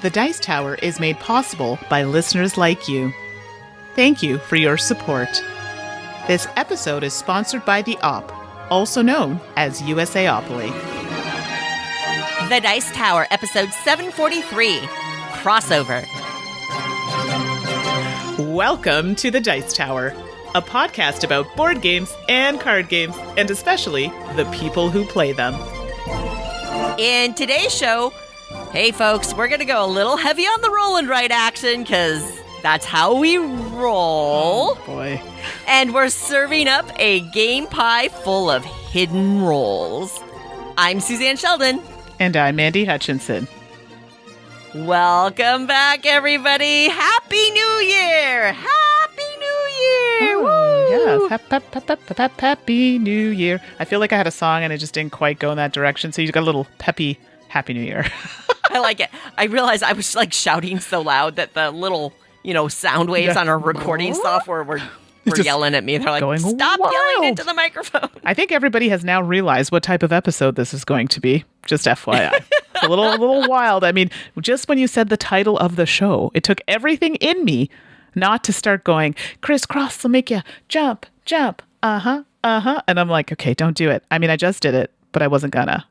The Dice Tower is made possible by listeners like you. Thank you for your support. This episode is sponsored by the Op, also known as USAopoly. The Dice Tower, episode 743, Crossover. Welcome to The Dice Tower, a podcast about board games and card games, and especially the people who play them. In today's show, hey folks, we're going to go a little heavy on the roll and write action, because that's how we roll. Oh, boy. And we're serving up a game pie full of hidden rolls. I'm Suzanne Sheldon. And I'm Mandi Hutchinson. Welcome back, everybody. Happy New Year! Happy New Year! Oh, yes. Happy New Year. I feel like I had a song and it just didn't quite go in that direction, so you got a little peppy Happy New Year. I like it. I realized I was like shouting so loud that the little, sound waves on our recording software were yelling at me. They're like, stop yelling into the microphone. I think everybody has now realized what type of episode this is going to be. Just FYI. It's a little wild. I mean, just when you said the title of the show, it took everything in me not to start going, crisscross will make you jump, uh-huh. And I'm like, okay, don't do it. I mean, I just did it, but I wasn't gonna.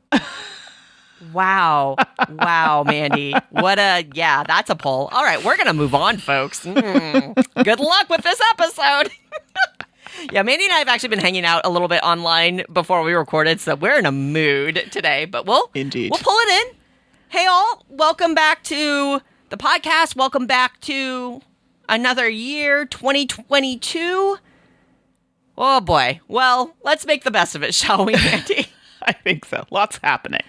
Wow, Mandi. That's a poll. All right, we're going to move on, folks. Good luck with this episode. Yeah, Mandi and I have actually been hanging out a little bit online before we recorded, so we're in a mood today, but we'll pull it in. Hey, all, welcome back to the podcast. Welcome back to another year, 2022. Oh, boy. Well, let's make the best of it, shall we, Mandi? I think so. Lots happening.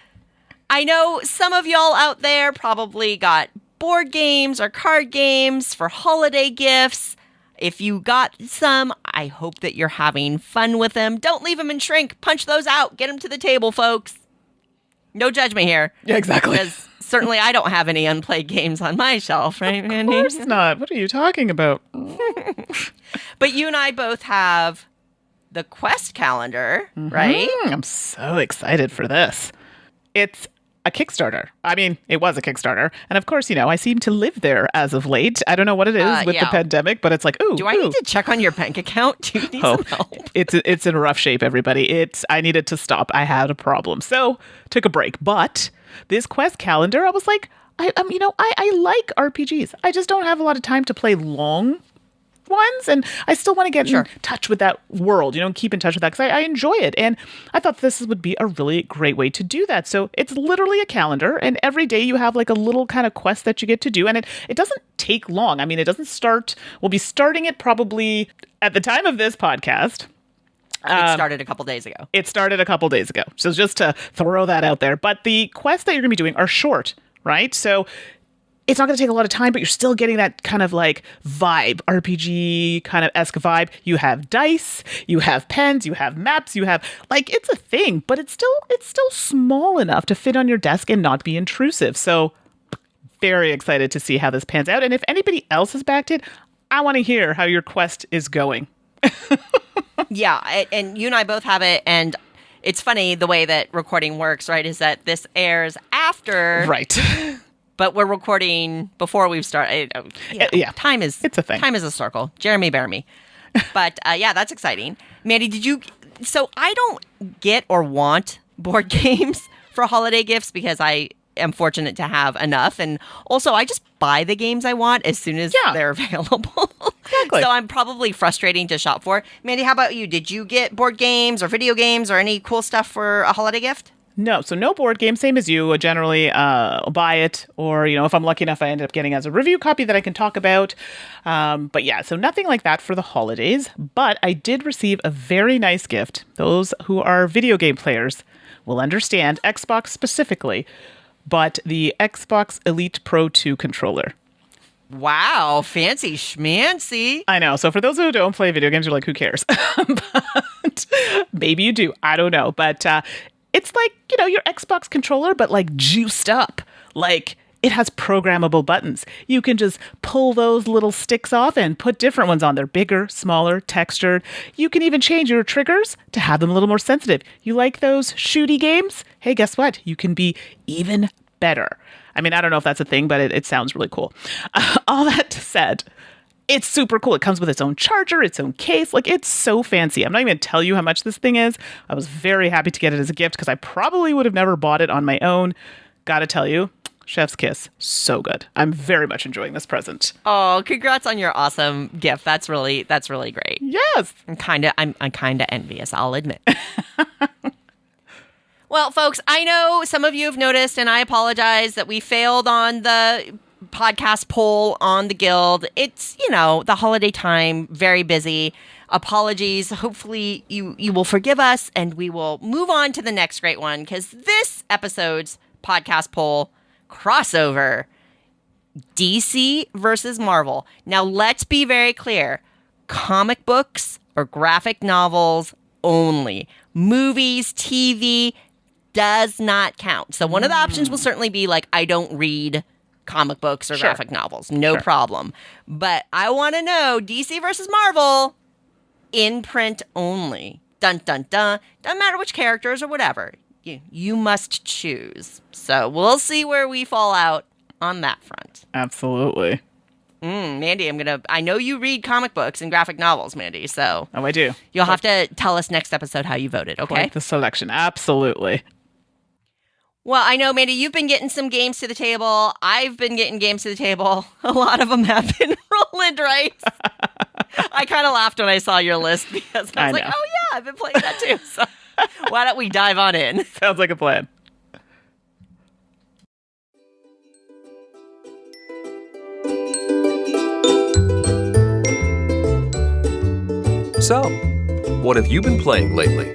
I know some of y'all out there probably got board games or card games for holiday gifts. If you got some, I hope that you're having fun with them. Don't leave them in shrink. Punch those out. Get them to the table, folks. No judgment here. Yeah, exactly. Because certainly I don't have any unplayed games on my shelf, right, Mandi? Of course not. What are you talking about? But you and I both have the Quest calendar, right? I'm so excited for this. It's a Kickstarter. I mean, it was a Kickstarter. And of course, I seem to live there as of late. I don't know what it is with the pandemic, but it's like, ooh. Do I need to check on your bank account? Do you need some help? It's in rough shape, everybody. I needed to stop. I had a problem. So took a break. But this Quest calendar, I was like, I like RPGs. I just don't have a lot of time to play long ones, and I still want to get in touch with that world, keep in touch with that, because I enjoy it, and I thought this would be a really great way to do that. So it's literally a calendar, and every day you have like a little kind of quest that you get to do, and it doesn't take long. I mean, it doesn't start, we'll be starting it probably at the time of this podcast. It started a couple days ago. So just to throw that out there, but the quests that you're going to be doing are short, right? So it's not going to take a lot of time, but you're still getting that kind of like vibe, RPG kind of esque vibe. You have dice, you have pens, you have maps, you have it's a thing, but it's still small enough to fit on your desk and not be intrusive. So very excited to see how this pans out. And if anybody else has backed it, I want to hear how your quest is going. Yeah, and you and I both have it, and it's funny the way that recording works, right? Is that this airs after, right? But we're recording before we've started. Time is it's a thing. Time is a circle. Jeremy, bear me. But that's exciting. Mandi, so I don't get or want board games for holiday gifts because I am fortunate to have enough. And also I just buy the games I want as soon as they're available. Exactly. So I'm probably frustrating to shop for. Mandi, how about you? Did you get board games or video games or any cool stuff for a holiday gift? No, so no board game, same as you. Generally, buy it, or if I'm lucky enough, I end up getting as a review copy that I can talk about. But yeah, so nothing like that for the holidays. But I did receive a very nice gift. Those who are video game players will understand, Xbox specifically, but the Xbox Elite Pro 2 controller. Wow, fancy schmancy. I know. So for those who don't play video games, you're like, who cares? But maybe you do. I don't know. But it's like, your Xbox controller, but like juiced up. Like it has programmable buttons. You can just pull those little sticks off and put different ones on there. Bigger, smaller, textured. You can even change your triggers to have them a little more sensitive. You like those shooty games? Hey, guess what? You can be even better. I mean, I don't know if that's a thing, but it sounds really cool. All that said, it's super cool. It comes with its own charger, its own case. Like, it's so fancy. I'm not even going to tell you how much this thing is. I was very happy to get it as a gift because I probably would have never bought it on my own. Gotta tell you, chef's kiss. So good. I'm very much enjoying this present. Oh, congrats on your awesome gift. That's really great. Yes. I'm kind of envious, I'll admit. Well, folks, I know some of you have noticed, and I apologize that we failed on the podcast poll on the Guild. It's, the holiday time, very busy. Apologies. Hopefully you will forgive us, and we will move on to the next great one, because this episode's podcast poll, crossover, DC versus Marvel. Now, let's be very clear. Comic books or graphic novels only. Movies, TV does not count. So one of the options will certainly be like, I don't read comic books or graphic novels. No problem. But I want to know, DC versus Marvel, in print only. Dun, dun, dun. Doesn't matter which characters or whatever. You must choose. So we'll see where we fall out on that front. Absolutely. Mandi, I know you read comic books and graphic novels, Mandi, so. Oh, I do. You'll have to tell us next episode how you voted, okay? Quite the selection. Absolutely. Well, I know, Mandi, you've been getting some games to the table. I've been getting games to the table. A lot of them have been Roll and Write. I kind of laughed when I saw your list because I was like, oh yeah, I've been playing that too. So why don't we dive on in? Sounds like a plan. So, what have you been playing lately?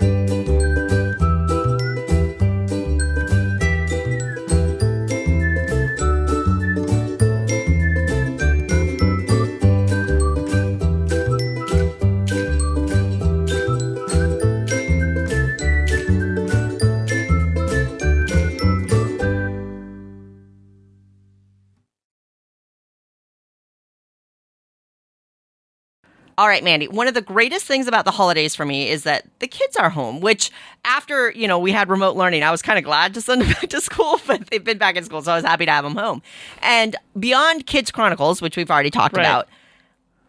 All right, Mandi, one of the greatest things about the holidays for me is that the kids are home, which after, we had remote learning, I was kind of glad to send them back to school, but they've been back in school, so I was happy to have them home. And beyond Kids Chronicles, which we've already talked about,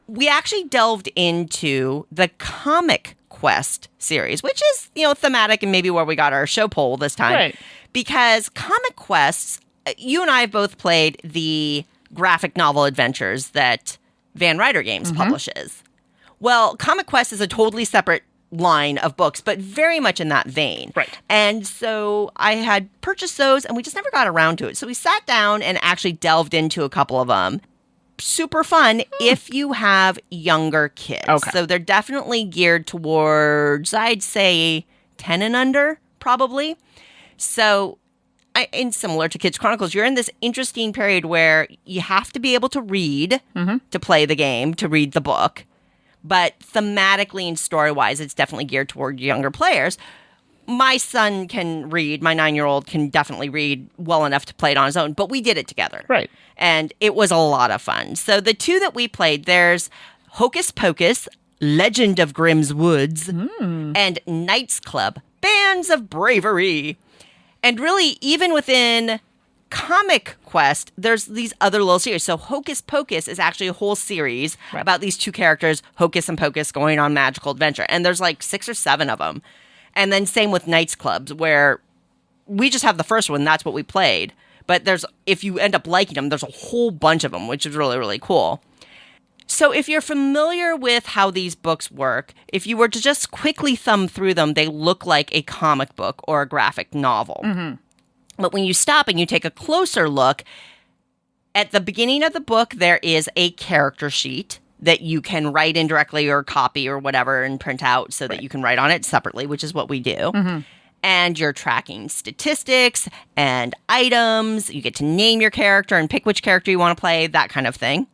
we actually delved into the Comic Quest series, which is, thematic and maybe where we got our show poll this time. Right. Because Comic Quests, you and I have both played the graphic novel adventures that Van Ryder Games publishes. Well, Comic Quest is a totally separate line of books, but very much in that vein. Right. And so I had purchased those, and we just never got around to it. So we sat down and actually delved into a couple of them. Super fun if you have younger kids. Okay. So they're definitely geared towards, I'd say, 10 and under, probably. So, and similar to Kids Chronicles, you're in this interesting period where you have to be able to read to play the game, to read the book. But thematically and story-wise, it's definitely geared toward younger players. My son can read. My 9-year-old can definitely read well enough to play it on his own. But we did it together. Right. And it was a lot of fun. So the two that we played, there's Hocus Pocus, Legend of Grimm's Woods, and Knights Club, Bands of Bravery. And really, even within Comic Quest, there's these other little series. So Hocus Pocus is actually a whole series about these two characters, Hocus and Pocus, going on magical adventure. And there's like 6 or 7 of them. And then same with Knights Clubs, where we just have the first one. That's what we played. But if you end up liking them, there's a whole bunch of them, which is really, really cool. So if you're familiar with how these books work, if you were to just quickly thumb through them, they look like a comic book or a graphic novel. But when you stop and you take a closer look, at the beginning of the book, there is a character sheet that you can write in directly or copy or whatever and print out so that you can write on it separately, which is what we do. And you're tracking statistics and items. You get to name your character and pick which character you want to play, that kind of thing.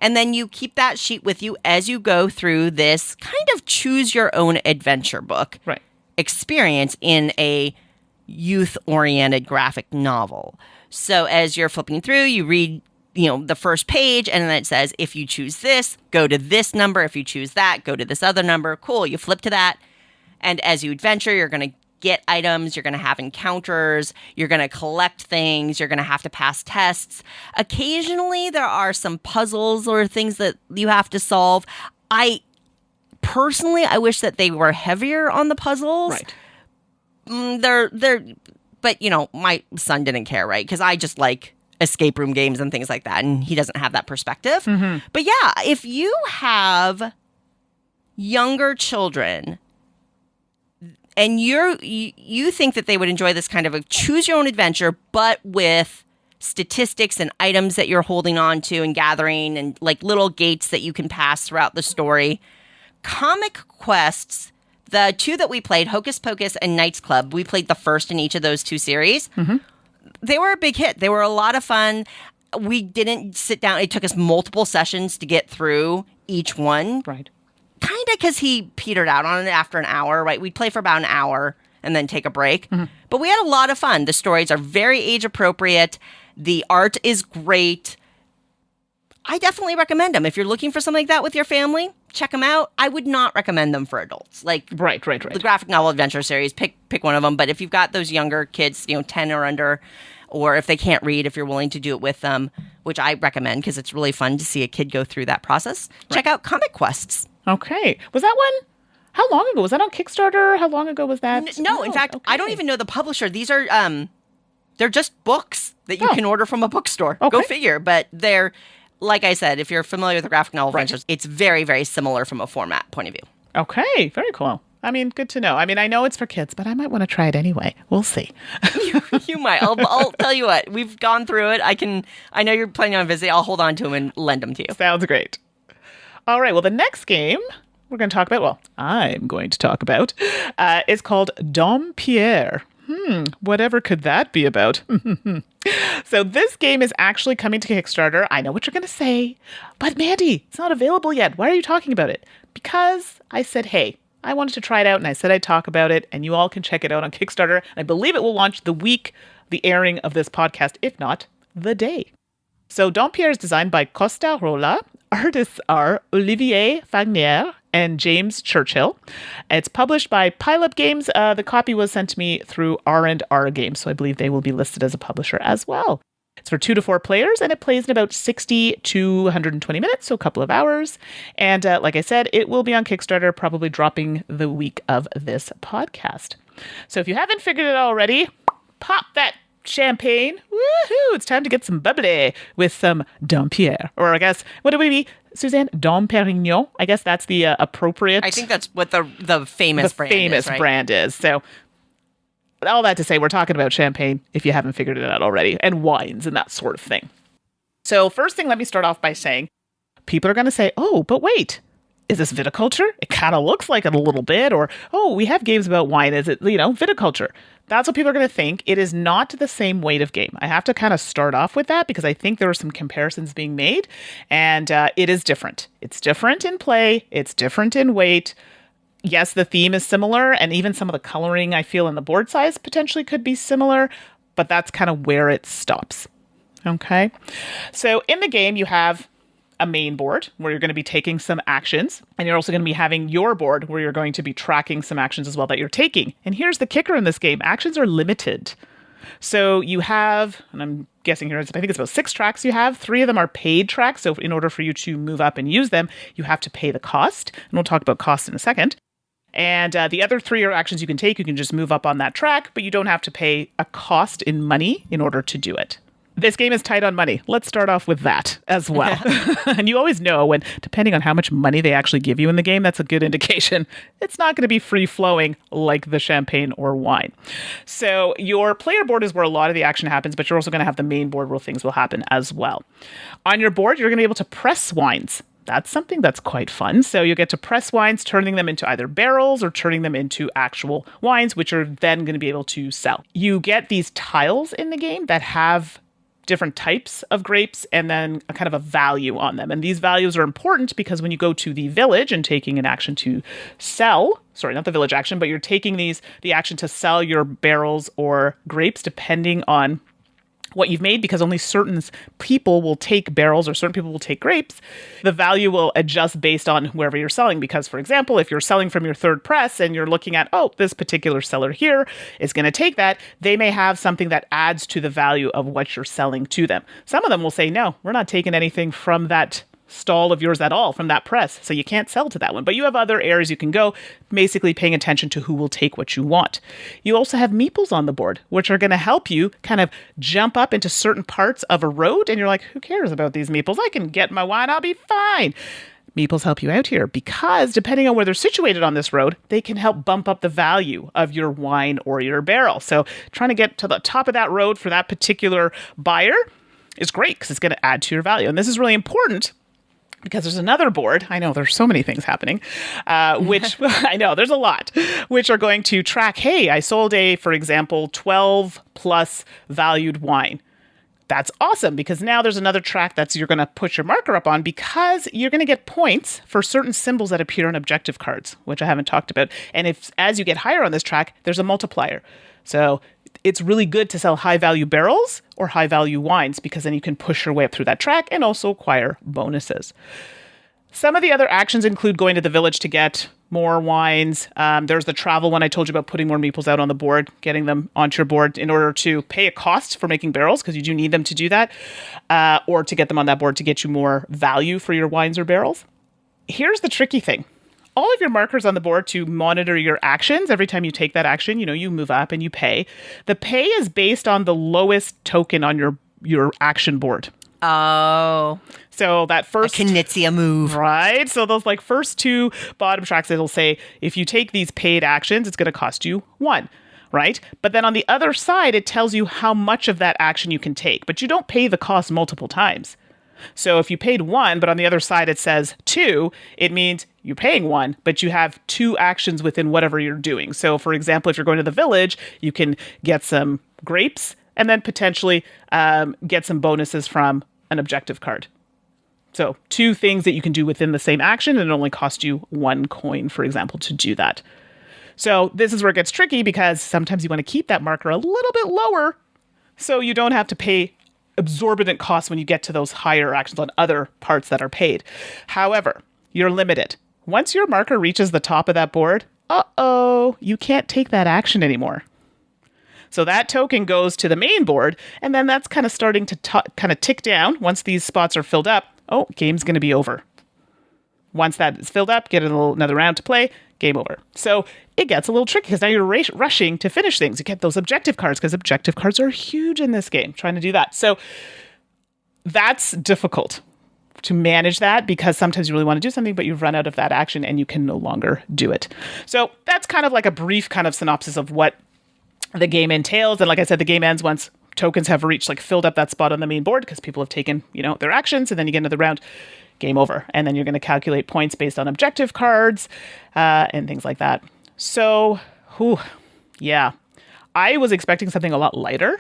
And then you keep that sheet with you as you go through this kind of choose your own adventure book experience in a youth-oriented graphic novel. So as you're flipping through, you read, the first page, and then it says, if you choose this, go to this number. If you choose that, go to this other number. Cool. You flip to that. And as you adventure, you're going to get items, you're going to have encounters, you're going to collect things, you're going to have to pass tests. Occasionally, there are some puzzles or things that you have to solve. Personally, I wish that they were heavier on the puzzles. Right. But my son didn't care, right? Because I just like escape room games and things like that, and he doesn't have that perspective. Mm-hmm. But yeah, if you have younger children and you think that they would enjoy this kind of a choose your own adventure, but with statistics and items that you're holding on to and gathering and like little gates that you can pass throughout the story, Comic Quests, the two that we played, Hocus Pocus and Knights Club, we played the first in each of those two series. Mm-hmm. They were a big hit. They were a lot of fun. We didn't sit down. It took us multiple sessions to get through each one. Right. Kind of because he petered out on it after an hour, right? We'd play for about an hour and then take a break. Mm-hmm. But we had a lot of fun. The stories are very age appropriate. The art is great. I definitely recommend them. If you're looking for something like that with your family, check them out. I would not recommend them for adults. Like Right. the graphic novel adventure series, pick one of them. But if you've got those younger kids, 10 or under, or if they can't read, if you're willing to do it with them, which I recommend because it's really fun to see a kid go through that process, check out Comic Quests. Okay. Was that one? How long ago? Was that on Kickstarter? How long ago was that? No, in fact, I don't even know the publisher. These are they're just books that you can order from a bookstore. Okay. Go figure. But they're, like I said, if you're familiar with the graphic novel adventures, it's very, very similar from a format point of view. Okay. Very cool. I mean, good to know. I mean, I know it's for kids, but I might want to try it anyway. We'll see. You might. I'll tell you what. We've gone through it. I know you're planning on a visit. I'll hold on to them and lend them to you. Sounds great. All right. Well, the next game I'm going to talk about, is called Pierre. Whatever could that be about? So this game is actually coming to Kickstarter. I know what you're going to say, but Mandi, it's not available yet. Why are you talking about it? Because I said, hey, I wanted to try it out and I said I'd talk about it and you all can check it out on Kickstarter. I believe it will launch the week the airing of this podcast, if not the day. So Pierre is designed by Costa Rolla. Artists are Olivier Fagnier and James Churchill. It's published by Pileup Games. The copy was sent to me through R&R Games, so I believe they will be listed as a publisher as well. It's for 2 to 4 players, and it plays in about 60 to 120 minutes, so a couple of hours. And like I said, it will be on Kickstarter, probably dropping the week of this podcast. So if you haven't figured it out already, pop that champagne. Woohoo! It's time to get some bubbly with some Pierre. Or I guess, what would it be? Suzanne, Dom Perignon. I guess that's the appropriate. I think that's what the famous brand is, right? brand is. So all that to say, we're talking about champagne, if you haven't figured it out already, and wines and that sort of thing. So first thing, let me start off by saying, people are going to say, oh, but wait, is this viticulture? It kind of looks like it a little bit. Or, oh, we have games about wine. Is it, viticulture? That's what people are going to think. It is not the same weight of game. I have to kind of start off with that because I think there are some comparisons being made, and it is different. It's different in play. It's different in weight. Yes, the theme is similar, and even some of the coloring I feel in the board size potentially could be similar, but that's kind of where it stops. Okay? So in the game, you have a main board where you're going to be taking some actions, and you're also going to be having your board where you're going to be tracking some actions as well that you're taking. And here's the kicker in this game. Actions are limited. So you have, and I'm guessing here, I think it's about 6 tracks you have. 3 of them are paid tracks. So in order for you to move up and use them, you have to pay the cost. And we'll talk about cost in a second. And the other 3 are actions you can take. You can just move up on that track, but you don't have to pay a cost in money in order to do it. This game is tight on money. Let's start off with that as well. And you always know when, depending on how much money they actually give you in the game, that's a good indication. It's not going to be free-flowing like the champagne or wine. So your player board is where a lot of the action happens, but you're also going to have the main board where things will happen as well. On your board, you're going to be able to press wines. That's something that's quite fun. So you get to press wines, turning them into either barrels or turning them into actual wines, which are then going to be able to sell. You get these tiles in the game that have different types of grapes and then a kind of a value on them. And these values are important because when you go to the village and taking an action to sell, sorry, not the village action, but you're taking the action to sell your barrels or grapes depending on what you've made, because only certain people will take barrels or certain people will take grapes, the value will adjust based on wherever you're selling. Because, for example, if you're selling from your third press and you're looking at, oh, this particular seller here is going to take that, they may have something that adds to the value of what you're selling to them. Some of them will say, no, we're not taking anything from that stall of yours at all, from that press, so you can't sell to that one. But you have other areas you can go, basically paying attention to who will take what you want. You also have meeples on the board, which are going to help you kind of jump up into certain parts of a road, and you're like, who cares about these meeples? I can get my wine, I'll be fine. Meeples help you out here because depending on where they're situated on this road, they can help bump up the value of your wine or your barrel. So trying to get to the top of that road for that particular buyer is great because it's going to add to your value. And this is really important because there's another board, I know there's so many things happening, which, I know there's a lot, which are going to track, hey, I sold for example, 12 plus valued wine. That's awesome because now there's another track you're going to put your marker up on because you're going to get points for certain symbols that appear on objective cards, which I haven't talked about. And as you get higher on this track, there's a multiplier. So it's really good to sell high-value barrels or high-value wines because then you can push your way up through that track and also acquire bonuses. Some of the other actions include going to the village to get more wines. There's the travel one I told you about, putting more meeples out on the board, getting them onto your board in order to pay a cost for making barrels because you do need them to do that, or to get them on that board to get you more value for your wines or barrels. Here's the tricky thing. All of your markers on the board to monitor your actions, every time you take that action, you move up and you pay. The pay is based on the lowest token on your action board. Oh. So that first... a Knizia move. Right? So those first two bottom tracks, it'll say, if you take these paid actions, it's going to cost you 1. Right? But then on the other side, it tells you how much of that action you can take. But you don't pay the cost multiple times. So if you paid 1, but on the other side it says 2, it means you're paying 1, but you have 2 actions within whatever you're doing. So for example, if you're going to the village, you can get some grapes and then potentially get some bonuses from an objective card. So 2 things that you can do within the same action, and it only costs you 1 coin, for example, to do that. So this is where it gets tricky because sometimes you want to keep that marker a little bit lower so you don't have to pay exorbitant costs when you get to those higher actions on other parts that are paid. However, you're limited. Once your marker reaches the top of that board, you can't take that action anymore. So that token goes to the main board, and then that's kind of starting to kind of tick down. Once these spots are filled up, game's going to be over. Once that is filled up, get another round to play, game over. So it gets a little tricky because now you're rushing to finish things. You get those objective cards because objective cards are huge in this game, trying to do that. So that's difficult to manage that because sometimes you really want to do something, but you've run out of that action and you can no longer do it. So that's kind of like a brief kind of synopsis of what the game entails. And like I said, the game ends once tokens have reached, filled up that spot on the main board because people have taken, their actions, and then you get another round. Game over. And then you're going to calculate points based on objective cards and things like that. So, yeah. I was expecting something a lot lighter.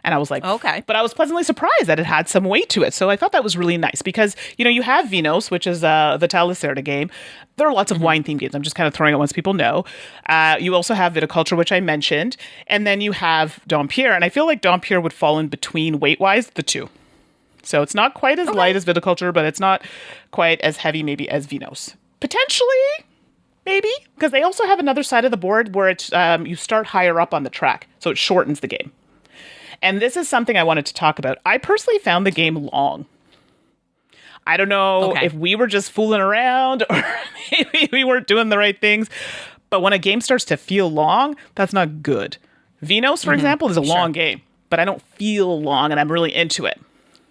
And I was like, okay. But I was pleasantly surprised that it had some weight to it. So I thought that was really nice because, you have Vinos, which is the Talicerda game. There are lots of wine-themed games. I'm just kind of throwing it once people know. You also have Viticulture, which I mentioned. And then you have Dom Pierre. And I feel like Dom Pierre would fall in between weight-wise, the two. So it's not quite as light as Viticulture, but it's not quite as heavy maybe as Vinos. Potentially, maybe, because they also have another side of the board where it's you start higher up on the track, so it shortens the game. And this is something I wanted to talk about. I personally found the game long. I don't know if we were just fooling around or maybe we weren't doing the right things, but when a game starts to feel long, that's not good. Vinos, for example, is a long game, but I don't feel long and I'm really into it.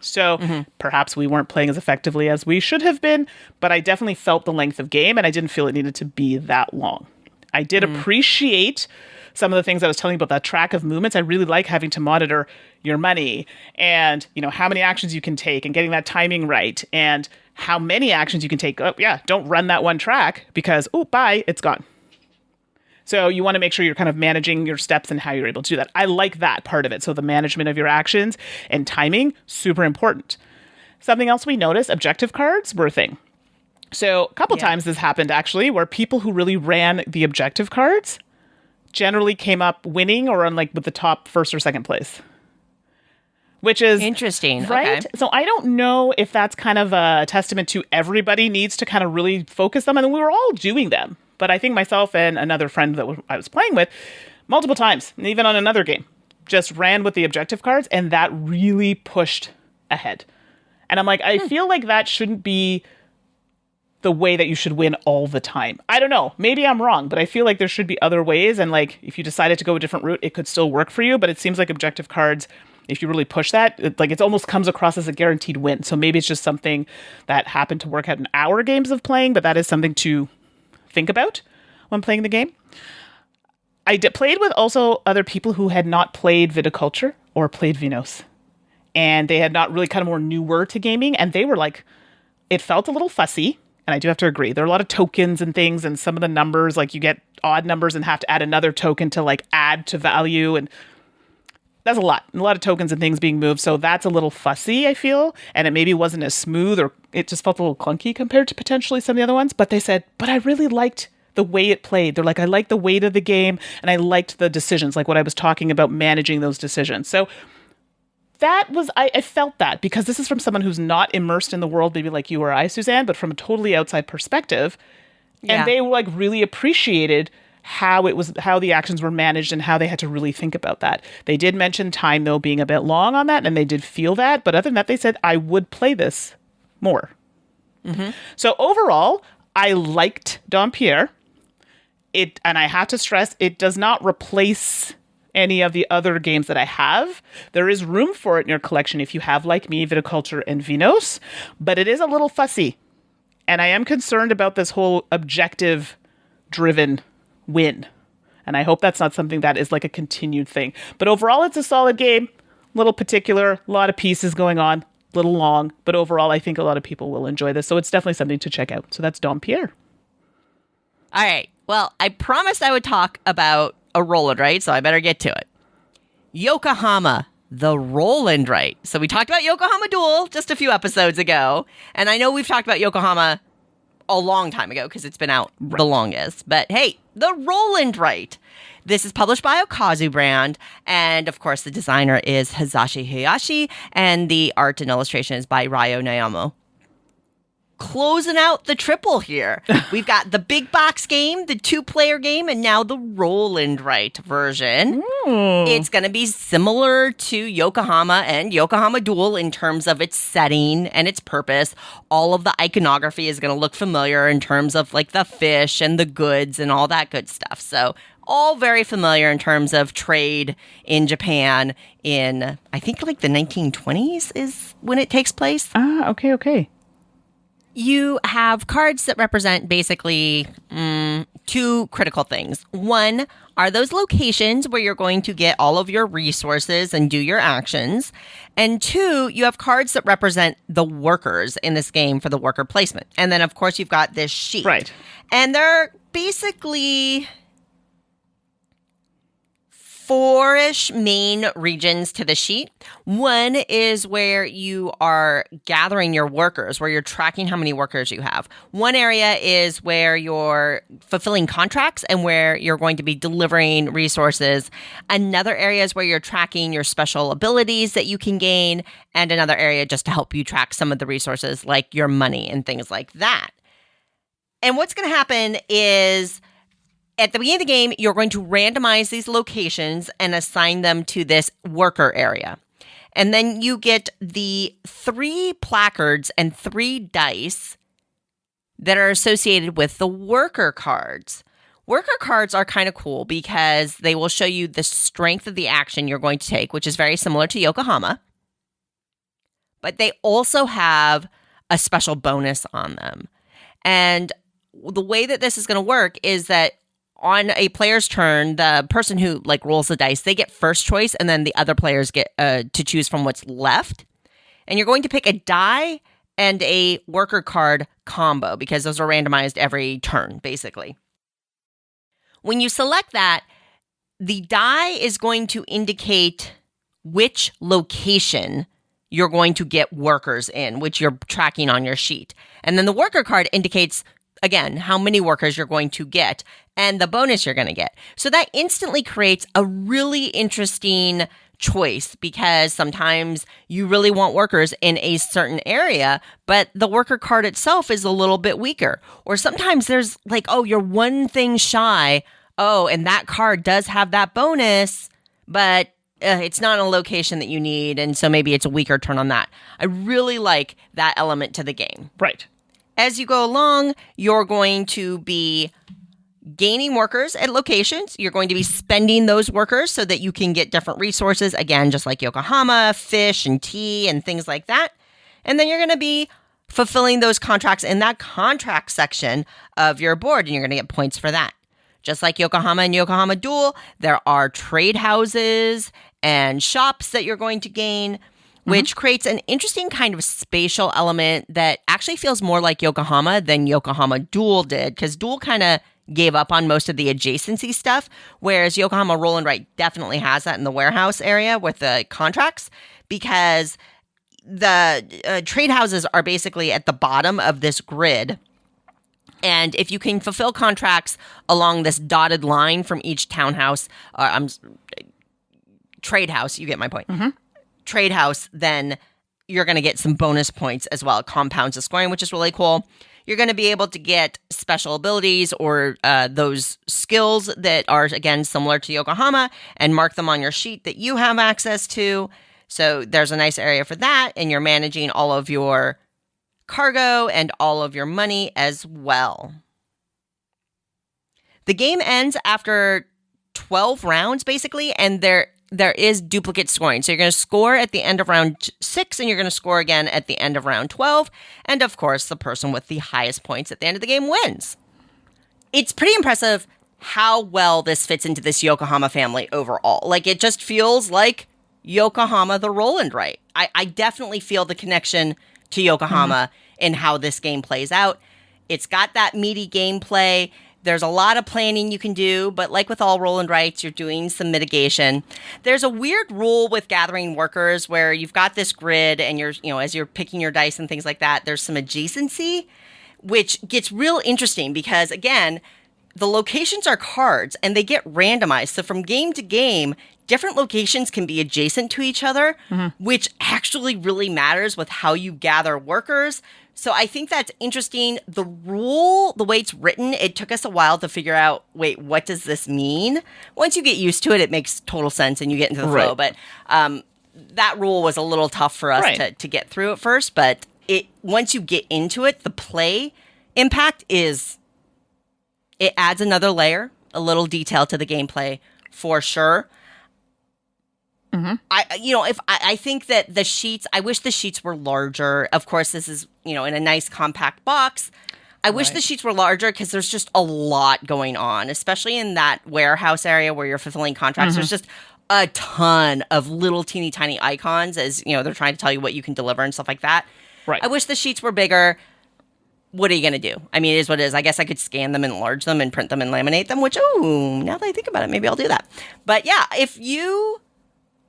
So perhaps we weren't playing as effectively as we should have been, but I definitely felt the length of game and I didn't feel it needed to be that long. I did appreciate some of the things I was telling you about that track of movements. I really like having to monitor your money and, how many actions you can take and getting that timing right and how many actions you can take. Oh, yeah, don't run that one track because, bye, it's gone. So you want to make sure you're kind of managing your steps and how you're able to do that. I like that part of it. So the management of your actions and timing, super important. Something else we noticed, objective cards were a thing. So a couple times this happened actually, where people who really ran the objective cards generally came up winning or on with the top first or second place. which is interesting. Right? Okay. So I don't know if that's kind of a testament to everybody needs to kind of really focus them. And we were all doing them. But I think myself and another friend that I was playing with multiple times, and even on another game, just ran with the objective cards, and that really pushed ahead. And I'm like, I feel like that shouldn't be the way that you should win all the time. I don't know. Maybe I'm wrong, but I feel like there should be other ways. And like, if you decided to go a different route, it could still work for you. But it seems like objective cards, if you really push that, it almost comes across as a guaranteed win. So maybe it's just something that happened to work out in our games of playing, but that is something to think about when playing the game. I played with also other people who had not played Viticulture or played Vinos. And they had not really kind of more newer to gaming. And they were like, it felt a little fussy. And I do have to agree. There are a lot of tokens and things, and some of the numbers, like you get odd numbers and have to add another token to like add to value. And that's a lot of tokens and things being moved. So that's a little fussy, I feel. And it maybe wasn't as smooth, or it just felt a little clunky compared to potentially some of the other ones. But they said, but I really liked the way it played. They're like, I liked the weight of the game, and I liked the decisions, like what I was talking about, managing those decisions. So that was, I felt that, because this is from someone who's not immersed in the world, maybe like you or I, Suzanne, but from a totally outside perspective. Yeah. And they like really appreciated how the actions were managed and how they had to really think about that. They did mention time, though, being a bit long on that, and they did feel that. But other than that, they said, I would play this more. Mm-hmm. So overall, I liked Pierre. And I have to stress, it does not replace any of the other games that I have. There is room for it in your collection if you have, like me, Viticulture and Vinos, but it is a little fussy. And I am concerned about this whole objective-driven win. And I hope that's not something that is like a continued thing. But overall, it's a solid game. Little particular, a lot of pieces going on, little long. But overall, I think a lot of people will enjoy this. So it's definitely something to check out. So that's Pierre. All right. Well, I promised I would talk about a roll and write, so I better get to it. Yokohama, the Roll and Write. So we talked about Yokohama Duel just a few episodes ago, and I know we've talked about Yokohama a long time ago because it's been out the longest. But hey, the Roll and Write. This is published by Okazu brand, and of course the designer is Hisashi Hayashi, and the art and illustration is by Ryo Naomo. Closing out the triple here. We've got the big box game, the 2-player game, and now the Roll and Write version. It's going to be similar to Yokohama and Yokohama Duel in terms of its setting and its purpose. All of the iconography is going to look familiar in terms of like the fish and the goods and all that good stuff. So all very familiar in terms of trade in Japan in, I think, like the 1920s is when it takes place. Okay. You have cards that represent basically 2 critical things. One are those locations where you're going to get all of your resources and do your actions. And 2, you have cards that represent the workers in this game for the worker placement. And then, of course, you've got this sheet. Right. And they're basically 4-ish main regions to the sheet. One is where you are gathering your workers, where you're tracking how many workers you have. One area is where you're fulfilling contracts and where you're going to be delivering resources. Another area is where you're tracking your special abilities that you can gain. And another area just to help you track some of the resources like your money and things like that. And what's going to happen is at the beginning of the game, you're going to randomize these locations and assign them to this worker area. And then you get the 3 placards and 3 dice that are associated with the worker cards. Worker cards are kind of cool because they will show you the strength of the action you're going to take, which is very similar to Yokohama. But they also have a special bonus on them. And the way that this is going to work is that on a player's turn, the person who like rolls the dice, they get first choice, and then the other players get to choose from what's left. And you're going to pick a die and a worker card combo because those are randomized every turn, basically. When you select that, the die is going to indicate which location you're going to get workers in, which you're tracking on your sheet. And then the worker card indicates, again, how many workers you're going to get and the bonus you're going to get. So that instantly creates a really interesting choice because sometimes you really want workers in a certain area, but the worker card itself is a little bit weaker. Or sometimes there's like, oh, you're one thing shy. Oh, and that card does have that bonus, but it's not a location that you need. And so maybe it's a weaker turn on that. I really like that element to the game. Right. As you go along, you're going to be gaining workers at locations. You're going to be spending those workers so that you can get different resources. Again, just like Yokohama, fish and tea and things like that. And then you're going to be fulfilling those contracts in that contract section of your board, and you're going to get points for that. Just like Yokohama and Yokohama Duel, there are trade houses and shops that you're going to gain, which creates an interesting kind of spatial element that actually feels more like Yokohama than Yokohama Duel did, because Duel kind of gave up on most of the adjacency stuff, whereas Yokohama Roll and Write definitely has that in the warehouse area with the contracts, because the trade houses are basically at the bottom of this grid. And if you can fulfill contracts along this dotted line from each townhouse, trade house, you get my point. Trade house, then you're going to get some bonus points as well. It compounds the scoring, which is really cool. You're going to be able to get special abilities or those skills that are, again, similar to Yokohama and mark them on your sheet that you have access to. So there's a nice area for that, and you're managing all of your cargo and all of your money as well. The game ends after 12 rounds, basically, and there is duplicate scoring. So you're going to score at the end of round 6, and you're going to score again at the end of round 12. And of course, the person with the highest points at the end of the game wins. It's pretty impressive how well this fits into this Yokohama family overall. Like, it just feels like Yokohama the Roll and Write. I definitely feel the connection to Yokohama in how this game plays out. It's got that meaty gameplay. There's a lot of planning you can do, but like with all roll and writes, you're doing some mitigation. There's a weird rule with gathering workers where you've got this grid and you're, as you're picking your dice and things like that, there's some adjacency, which gets real interesting because, again, the locations are cards and they get randomized. So from game to game, different locations can be adjacent to each other, which actually really matters with how you gather workers. So I think that's interesting. The rule, the way it's written, it took us a while to figure out, wait, what does this mean? Once you get used to it, it makes total sense and you get into the flow. But that rule was a little tough for us to get through at first. But once you get into it, the play impact is, it adds another layer, a little detail to the gameplay for sure. I think that the sheets, I wish the sheets were larger. Of course, this is, in a nice compact box. I wish the sheets were larger because there's just a lot going on, especially in that warehouse area where you're fulfilling contracts. There's just a ton of little teeny tiny icons as, they're trying to tell you what you can deliver and stuff like that. Right. I wish the sheets were bigger. What are you going to do? I mean, it is what it is. I guess I could scan them and enlarge them and print them and laminate them, which, now that I think about it, maybe I'll do that. But yeah, if you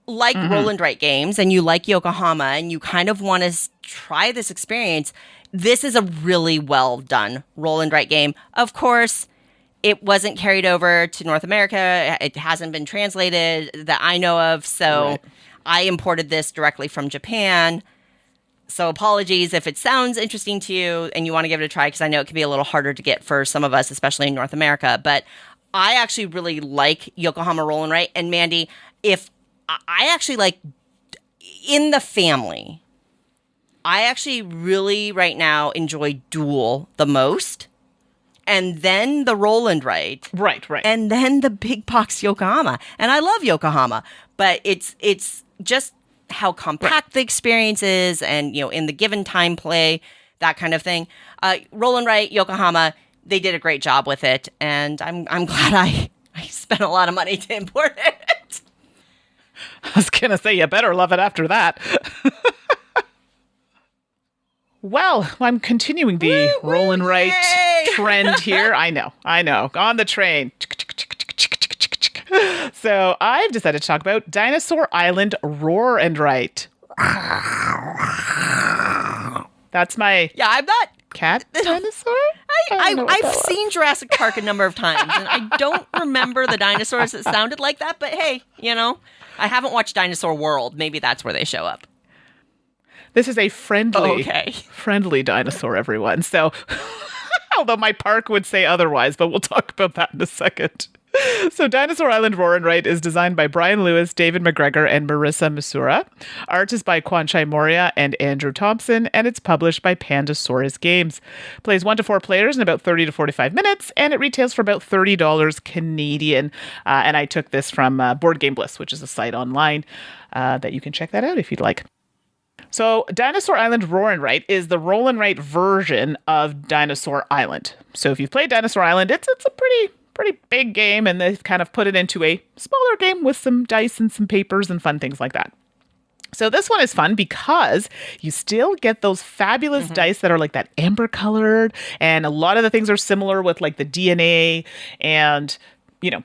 like roll and write games and you like Yokohama and you kind of want to try this experience, this is a really well done roll and write game. Of course, it wasn't carried over to North America. It hasn't been translated that I know of. So I imported this directly from Japan. So apologies if it sounds interesting to you and you want to give it a try, because I know it can be a little harder to get for some of us, especially in North America. But I actually really like Yokohama Roll and Write. And Mandi, if I actually like in the family, I actually really right now enjoy Duel the most. And then the Roll and Write. Right. And then the big box Yokohama. And I love Yokohama, but it's just how compact the experience is and, in the given time play, that kind of thing. Roll and Write, Yokohama, they did a great job with it. And I'm glad I spent a lot of money to import it. I was going to say, you better love it after that. Well, I'm continuing the roll and write trend here. I know. On the train. So I've decided to talk about Dinosaur Island Rawr and Write. That's my... Yeah, I'm not cat dinosaur? I've seen Jurassic Park a number of times, and I don't remember the dinosaurs that sounded like that, but hey, I haven't watched Dinosaur World. Maybe that's where they show up. This is a friendly dinosaur, everyone. So, although my park would say otherwise, but we'll talk about that in a second. So Dinosaur Island Roll and Write is designed by Brian Lewis, David McGregor, and Marissa Masura. Art is by Kwanchai Moria and Andrew Thompson, and it's published by Pandasaurus Games. Plays 1 to 4 players in about 30 to 45 minutes, and it retails for about $30 Canadian. And I took this from Board Game Bliss, which is a site online that you can check that out if you'd like. So Dinosaur Island Roll and Write is the roll and write version of Dinosaur Island. So if you've played Dinosaur Island, it's a pretty big game, and they've kind of put it into a smaller game with some dice and some papers and fun things like that. So this one is fun because you still get those fabulous dice that are like that amber colored, and a lot of the things are similar with like the DNA and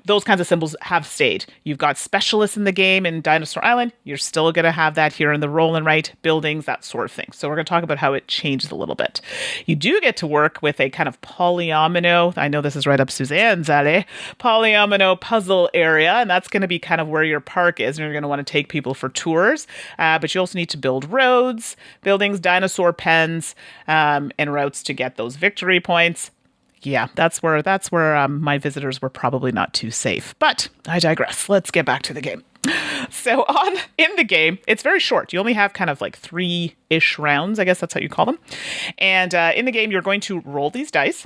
those kinds of symbols have stayed. You've got specialists in the game in Dinosaur Island. You're still going to have that here in the Roll and Write, buildings, that sort of thing. So we're going to talk about how it changes a little bit. You do get to work with a kind of polyomino. I know this is right up Suzanne's alley. Polyomino puzzle area, and that's going to be kind of where your park is, and you're going to want to take people for tours. But you also need to build roads, buildings, dinosaur pens, and routes to get those victory points. Yeah, that's where my visitors were probably not too safe. But I digress. Let's get back to the game. So in the game, it's very short. You only have kind of like 3-ish rounds. I guess that's how you call them. And in the game, you're going to roll these dice.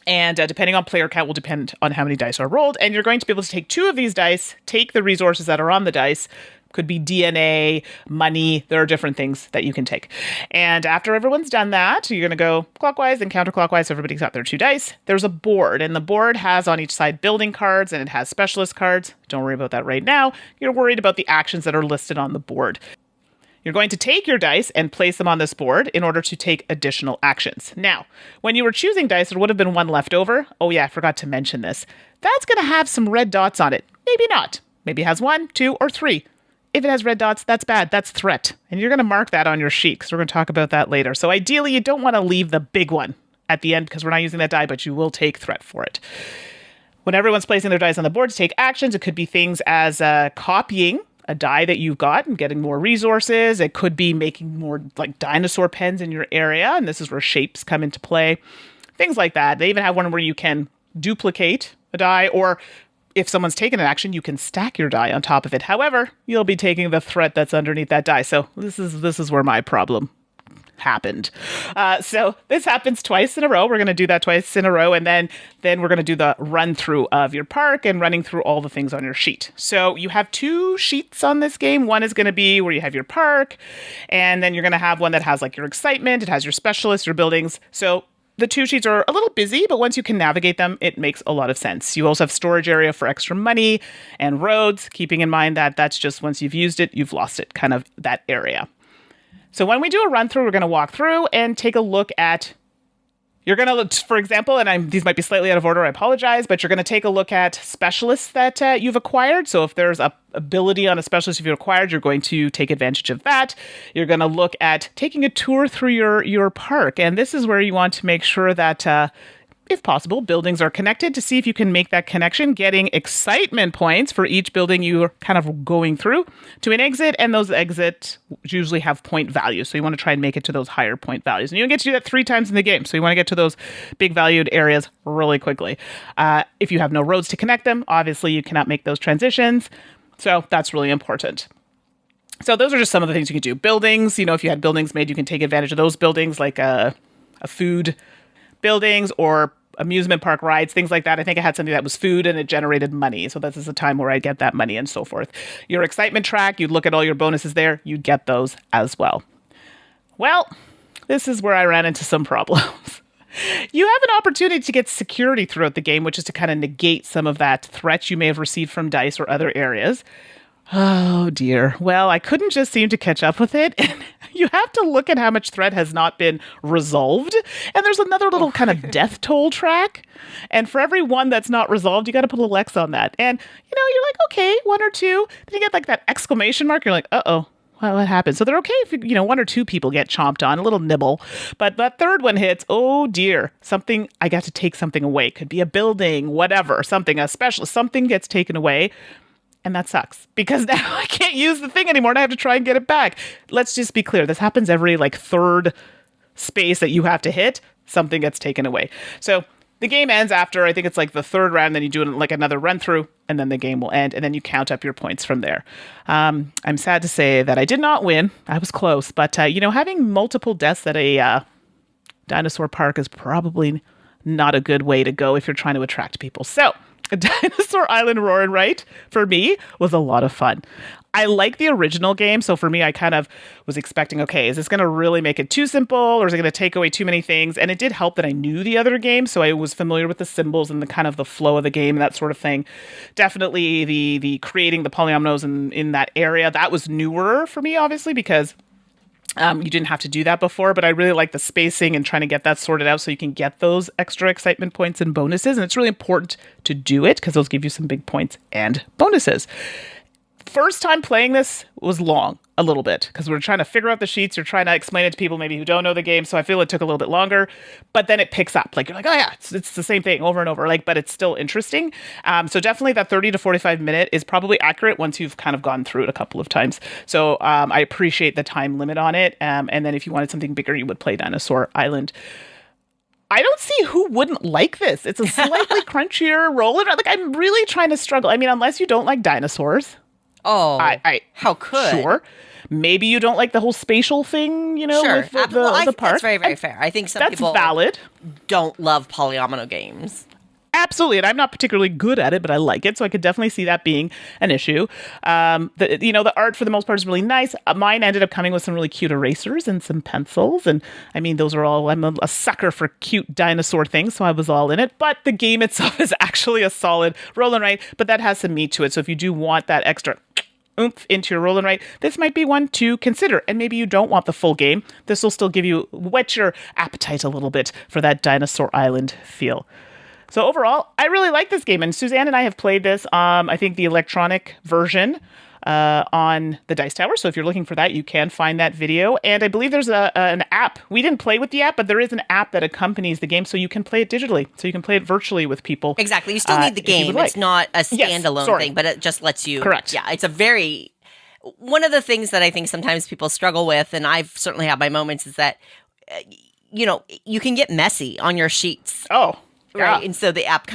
And depending on player count will depend on how many dice are rolled. And you're going to be able to take 2 of these dice, take the resources that are on the dice. Could be DNA, money. There are different things that you can take. And after everyone's done that, you're going to go clockwise and counterclockwise. So everybody's got their 2 dice. There's a board, and the board has on each side building cards, and it has specialist cards. Don't worry about that right now. You're worried about the actions that are listed on the board. You're going to take your dice and place them on this board in order to take additional actions. Now, when you were choosing dice, there would have been 1 left over. Oh yeah, I forgot to mention this. That's going to have some red dots on it. Maybe not. Maybe it has 1, 2, or 3. If it has red dots, that's bad. That's threat. And you're going to mark that on your sheet because we're going to talk about that later. So ideally, you don't want to leave the big one at the end because we're not using that die, but you will take threat for it. When everyone's placing their dice on the board to take actions, it could be things as copying a die that you've got and getting more resources. It could be making more like dinosaur pens in your area. And this is where shapes come into play. Things like that. They even have one where you can duplicate a die, or if someone's taken an action, you can stack your die on top of it. However, you'll be taking the threat that's underneath that die. So this is where my problem happened. So this happens twice in a row. We're going to do that twice in a row. And then we're going to do the run through of your park and running through all the things on your sheet. So you have 2 sheets on this game. One is going to be where you have your park. And then you're going to have one that has like your excitement. It has your specialists, your buildings. So the 2 sheets are a little busy, but once you can navigate them, it makes a lot of sense. You also have storage area for extra money and roads, keeping in mind that that's just once you've used it, you've lost it, kind of that area. So when we do a run through, we're going to walk through and take a look at, you're going to look, for example, and these might be slightly out of order, I apologize, but you're going to take a look at specialists that you've acquired. So if there's a ability on a specialist you've acquired, you're going to take advantage of that. You're going to look at taking a tour through your park. And this is where you want to make sure that if possible, buildings are connected to see if you can make that connection, getting excitement points for each building you're kind of going through to an exit, and those exits usually have point values. So you want to try and make it to those higher point values. And you get to do that 3 times in the game. So you want to get to those big valued areas really quickly. If you have no roads to connect them, obviously you cannot make those transitions. So that's really important. So those are just some of the things you can do. Buildings, if you had buildings made, you can take advantage of those buildings, like a food buildings or amusement park rides, things like that. I think I had something that was food and it generated money. So this is a time where I get that money and so forth. Your excitement track, you'd look at all your bonuses there, you'd get those as well. Well, this is where I ran into some problems. You have an opportunity to get security throughout the game, which is to kind of negate some of that threat you may have received from dice or other areas. Oh dear. Well, I couldn't just seem to catch up with it. And you have to look at how much threat has not been resolved. And there's another little kind of death toll track. And for every one that's not resolved, you got to put a little X on that. And, you're like, okay, 1 or 2. Then you get like that exclamation mark. You're like, uh-oh, what happened? So they're okay if, one or two people get chomped on, a little nibble. But that third one hits, oh dear, I got to take something away. Could be a building, whatever, something, a specialist, something gets taken away. And that sucks because now I can't use the thing anymore and I have to try and get it back. Let's just be clear. This happens every third space that you have to hit, something gets taken away. So the game ends after, I think it's the third round, then you do another run through, and then the game will end, and then you count up your points from there. I'm sad to say that I did not win. I was close, but, having multiple deaths at a dinosaur park is probably not a good way to go if you're trying to attract people. So, Dinosaur Island Rawr and Write, for me, was a lot of fun. I like the original game, so for me, I kind of was expecting, okay, is this going to really make it too simple, or is it going to take away too many things? And it did help that I knew the other game, so I was familiar with the symbols and the kind of the flow of the game and that sort of thing. Definitely the creating the polyominoes in that area, that was newer for me, obviously, because you didn't have to do that before, but I really like the spacing and trying to get that sorted out so you can get those extra excitement points and bonuses. And it's really important to do it because those give you some big points and bonuses. First time playing this was long, a little bit, because we're trying to figure out the sheets. You're trying to explain it to people maybe who don't know the game. So I feel it took a little bit longer, but then it picks up. You're like, oh yeah, it's the same thing over and over. But it's still interesting. So definitely that 30 to 45 minute is probably accurate once you've kind of gone through it a couple of times. So I appreciate the time limit on it. And then if you wanted something bigger, you would play Dinosaur Island. I don't see who wouldn't like this. It's a slightly crunchier roll. I'm really trying to struggle. I mean, unless you don't like dinosaurs. Oh, how could? Sure. Maybe you don't like the whole spatial thing, sure. with the park. That's very, very fair. I think some people valid. Don't love polyomino games. Absolutely, and I'm not particularly good at it, but I like it, so I could definitely see that being an issue. The art for the most part is really nice. Mine ended up coming with some really cute erasers and some pencils, and I mean, those are all. I'm a sucker for cute dinosaur things, so I was all in it. But the game itself is actually a solid roll and write, but that has some meat to it. So if you do want that extra oomph into your roll and write, this might be one to consider. And maybe you don't want the full game. This will still whet your appetite a little bit for that Dinosaur Island feel. So overall, I really like this game. And Suzanne and I have played this, I think the electronic version on the Dice Tower. So if you're looking for that, you can find that video. And I believe there's an app. We didn't play with the app, but there is an app that accompanies the game. So you can play it digitally. So you can play it virtually with people. Exactly. You still need the game. It's not a standalone thing, but it just lets you. Correct. Yeah, it's one of the things that I think sometimes people struggle with, and I've certainly had my moments, is that, you can get messy on your sheets. Oh, right. Yeah. And so the app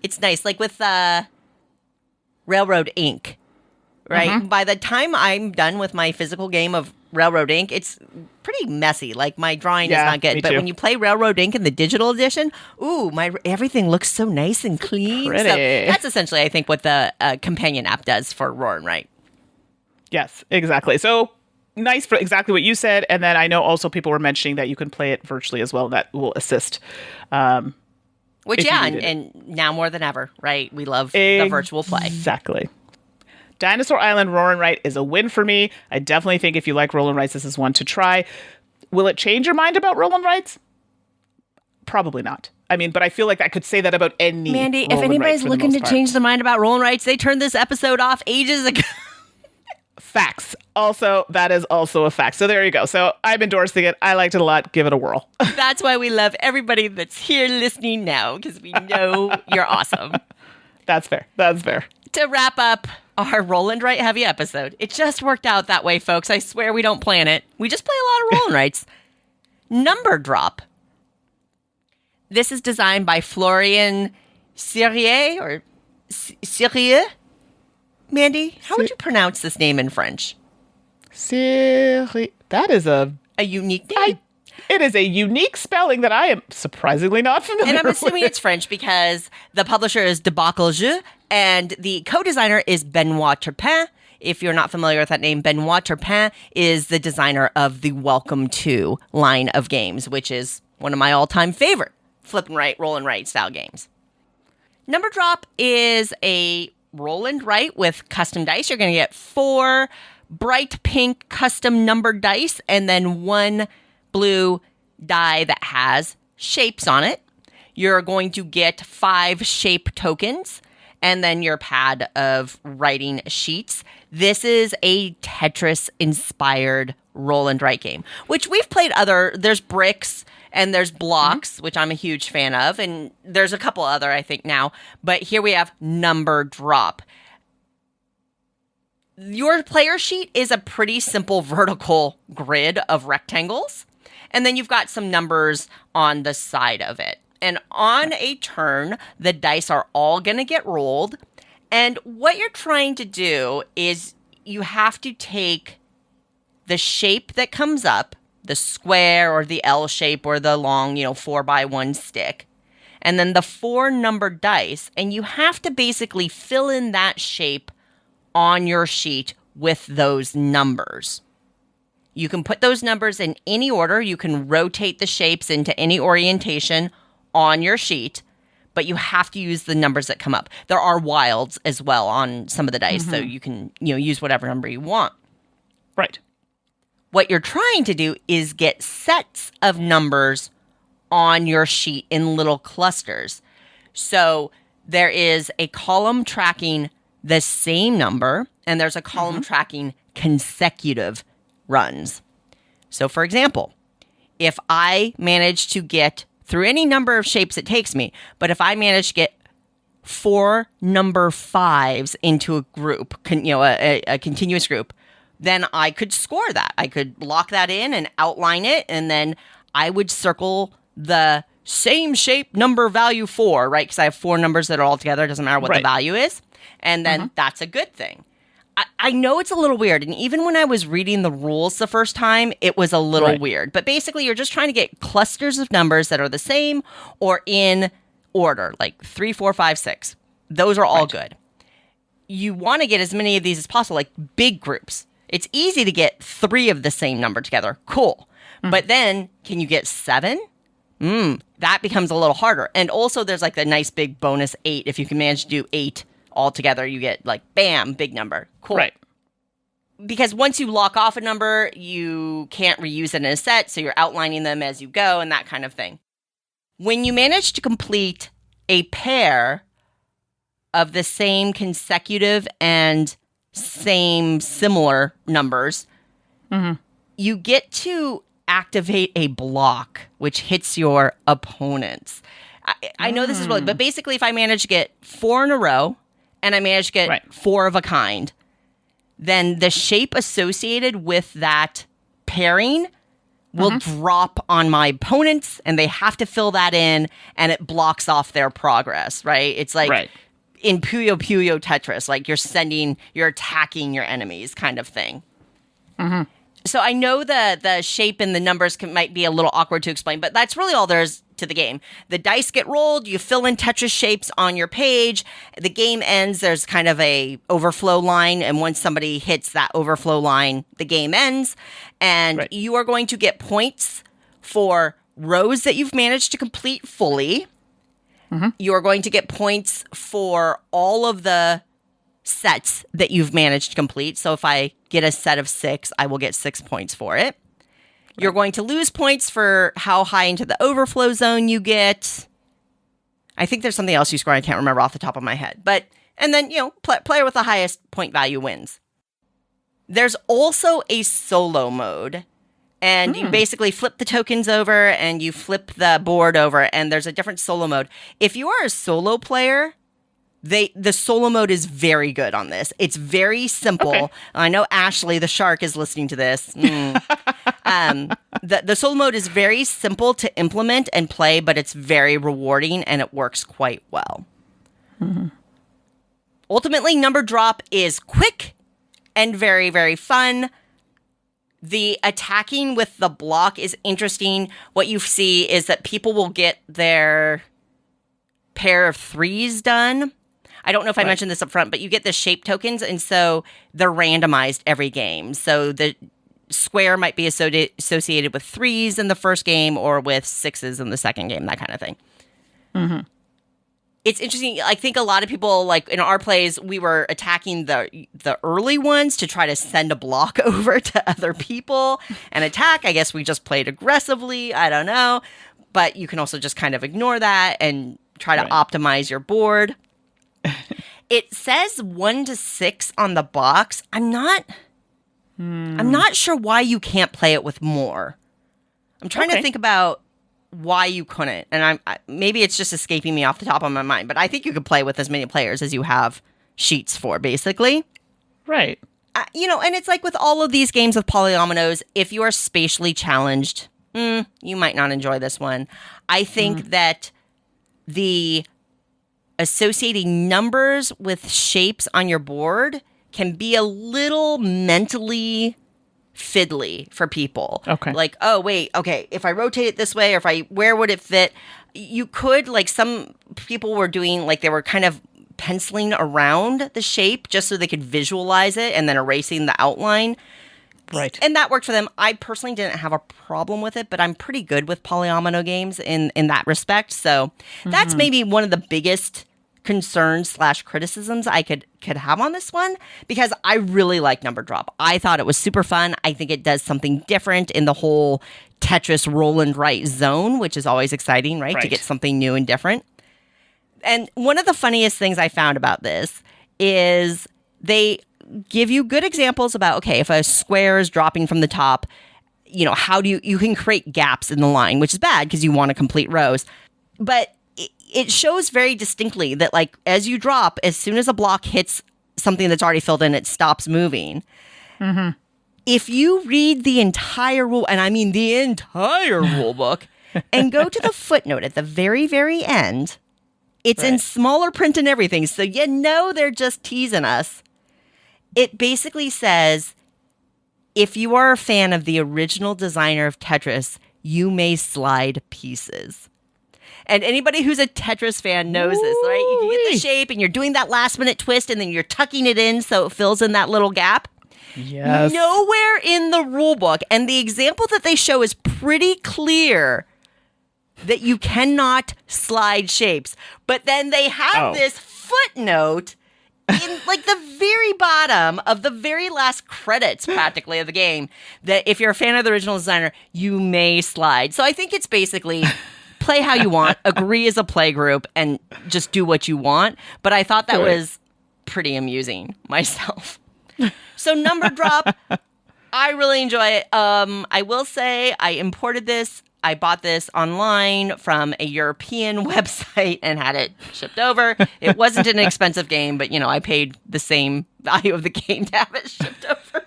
it's nice. Like with Railroad Ink, right? Mm-hmm. By the time I'm done with my physical game of Railroad Ink, it's pretty messy. Like my drawing is not good. But when you play Railroad Ink in the digital edition, everything looks so nice and clean. Pretty. So that's essentially, I think, what the companion app does for Rawr and Write. Yes, exactly. So nice for exactly what you said. And then I know also people were mentioning that you can play it virtually as well. And that will assist. And now more than ever, right? We love the virtual play. Exactly. Dinosaur Island Rawr and Write is a win for me. I definitely think if you like roll and writes, this is one to try. Will it change your mind about roll and writes? Probably not. I mean, but I feel like I could say that about any Mandi, if anybody's looking to change their mind about roll and writes, they turned this episode off ages ago. Facts. Also, that is also a fact. So there you go. So I'm endorsing it. I liked it a lot. Give it a whirl. That's why we love everybody that's here listening now, because we know you're awesome. That's fair. That's fair. To wrap up our Roll and Write heavy episode, it just worked out that way, folks. I swear we don't plan it. We just play a lot of Roll and Writes. Number Drop. This is designed by Florian Cyrier or Cyrier. Mandi, how would you pronounce this name in French? That is a unique name. It is a unique spelling that I am surprisingly not familiar with. And I'm assuming it's French because the publisher is Debacle Jeux and the co-designer is Benoit Turpin. If you're not familiar with that name, Benoit Turpin is the designer of the Welcome To line of games, which is one of my all-time favorite flip and write, roll and write style games. Number Drop is a roll and write with custom dice. You're going to get 4 bright pink custom numbered dice and then 1 blue die that has shapes on it. You're going to get 5 shape tokens and then your pad of writing sheets. This is a Tetris-inspired roll and write game, which we've played there's bricks and there's blocks, which I'm a huge fan of, and there's a couple other, I think, now. But here we have number drop. Your player sheet is a pretty simple vertical grid of rectangles, and then you've got some numbers on the side of it. And on a turn, the dice are all going to get rolled, and what you're trying to do is you have to take the shape that comes up, the square or the L shape or the long, 4x1 stick, and then the 4 numbered dice, and you have to basically fill in that shape on your sheet with those numbers. You can put those numbers in any order. You can rotate the shapes into any orientation on your sheet, but you have to use the numbers that come up. There are wilds as well on some of the dice, so you can use whatever number you want. Right. What you're trying to do is get sets of numbers on your sheet in little clusters. So there is a column tracking the same number, and there's a column tracking consecutive runs. So for example, if I manage to get through any number of shapes it takes me, but if I manage to get 4 number 5s into a group, a continuous group, then I could score that. I could lock that in and outline it, and then I would circle the same shape number value 4, right? Because I have 4 numbers that are all together. It doesn't matter what the value is. And then that's a good thing. I know it's a little weird. And even when I was reading the rules the first time, it was a little weird. But basically, you're just trying to get clusters of numbers that are the same or in order, like 3, 4, 5, 6. Those are all good. You want to get as many of these as possible, like big groups. It's easy to get 3 of the same number together. Cool. But then, can you get 7? That becomes a little harder. And also, there's like the nice big bonus 8. If you can manage to do 8 all together, you get like, bam, big number. Cool. Right. Because once you lock off a number, you can't reuse it in a set, so you're outlining them as you go and that kind of thing. When you manage to complete a pair of the same consecutive and same similar numbers, you get to activate a block, which hits your opponents. I know this is really, but basically if I manage to get 4 in a row, and I manage to get 4 of a kind, then the shape associated with that pairing will drop on my opponents, and they have to fill that in, and it blocks off their progress, right? It's like in Puyo Puyo Tetris, like you're attacking your enemies kind of thing. So I know the shape and the numbers might be a little awkward to explain, but that's really all there is to the game. The dice get rolled, you fill in Tetris shapes on your page, the game ends, there's kind of a overflow line, and once somebody hits that overflow line, the game ends, and you are going to get points for rows that you've managed to complete fully. You are going to get points for all of the sets that you've managed to complete. So if I get a set of 6, I will get 6 points for it. You're going to lose points for how high into the overflow zone you get. I think there's something else you score. I can't remember off the top of my head. And then, player with the highest point value wins. There's also a solo mode. And you basically flip the tokens over and you flip the board over, and there's a different solo mode. If you are a solo player, the solo mode is very good on this. It's very simple. Okay. I know Ashley, the shark, is listening to this. The solo mode is very simple to implement and play, but it's very rewarding, and it works quite well. Ultimately, number drop is quick and very, very fun. The attacking with the block is interesting. What you see is that people will get their pair of 3s done. I don't know if I mentioned this up front, but you get the shape tokens, and so they're randomized every game. So the square might be associated with 3s in the first game or with 6s in the second game, that kind of thing. It's interesting. I think a lot of people, like in our plays, we were attacking the early ones to try to send a block over to other people and attack. I guess we just played aggressively. I don't know. But you can also just kind of ignore that and try to optimize your board. It says 1 to 6 on the box. I'm not sure why you can't play it with more. I'm trying to think about why you couldn't. And maybe it's just escaping me off the top of my mind, but I think you could play with as many players as you have sheets for, basically. Right. And it's like with all of these games with polyominoes, if you are spatially challenged, you might not enjoy this one. I think that the associating numbers with shapes on your board can be a little mentally fiddly for people. Okay. Like, oh, wait, okay, if I rotate it this way, or where would it fit? You could, like some people were doing, like they were kind of penciling around the shape just so they could visualize it and then erasing the outline. Right. And that worked for them. I personally didn't have a problem with it, but I'm pretty good with polyomino games in that respect. So that's maybe one of the biggest concerns / criticisms I could have on this one, because I really like Number Drop. I thought it was super fun. I think it does something different in the whole Tetris roll and write zone, which is always exciting, right? To get something new and different. And one of the funniest things I found about this is they give you good examples about, okay, if a square is dropping from the top, how do you can create gaps in the line, which is bad because you want to complete rows. But it shows very distinctly that, like, as you drop, as soon as a block hits something that's already filled in, it stops moving. Mm-hmm. If you read the entire rule, and I mean the entire rule book, and go to the footnote at the very, very end, it's in smaller print and everything, so they're just teasing us. It basically says, if you are a fan of the original designer of Tetris, you may slide pieces. And anybody who's a Tetris fan knows this, right? You get the shape and you're doing that last minute twist and then you're tucking it in so it fills in that little gap. Yes. Nowhere in the rule book, and the example that they show is pretty clear, that you cannot slide shapes. But then they have this footnote in like the very bottom of the very last credits practically of the game, that if you're a fan of the original designer, you may slide. So I think it's basically play how you want, agree as a play group, and just do what you want. But I thought that was pretty amusing myself. So Number Drop, I really enjoy it. I will say I imported this. I bought this online from a European website and had it shipped over. It wasn't an expensive game, but, I paid the same value of the game to have it shipped over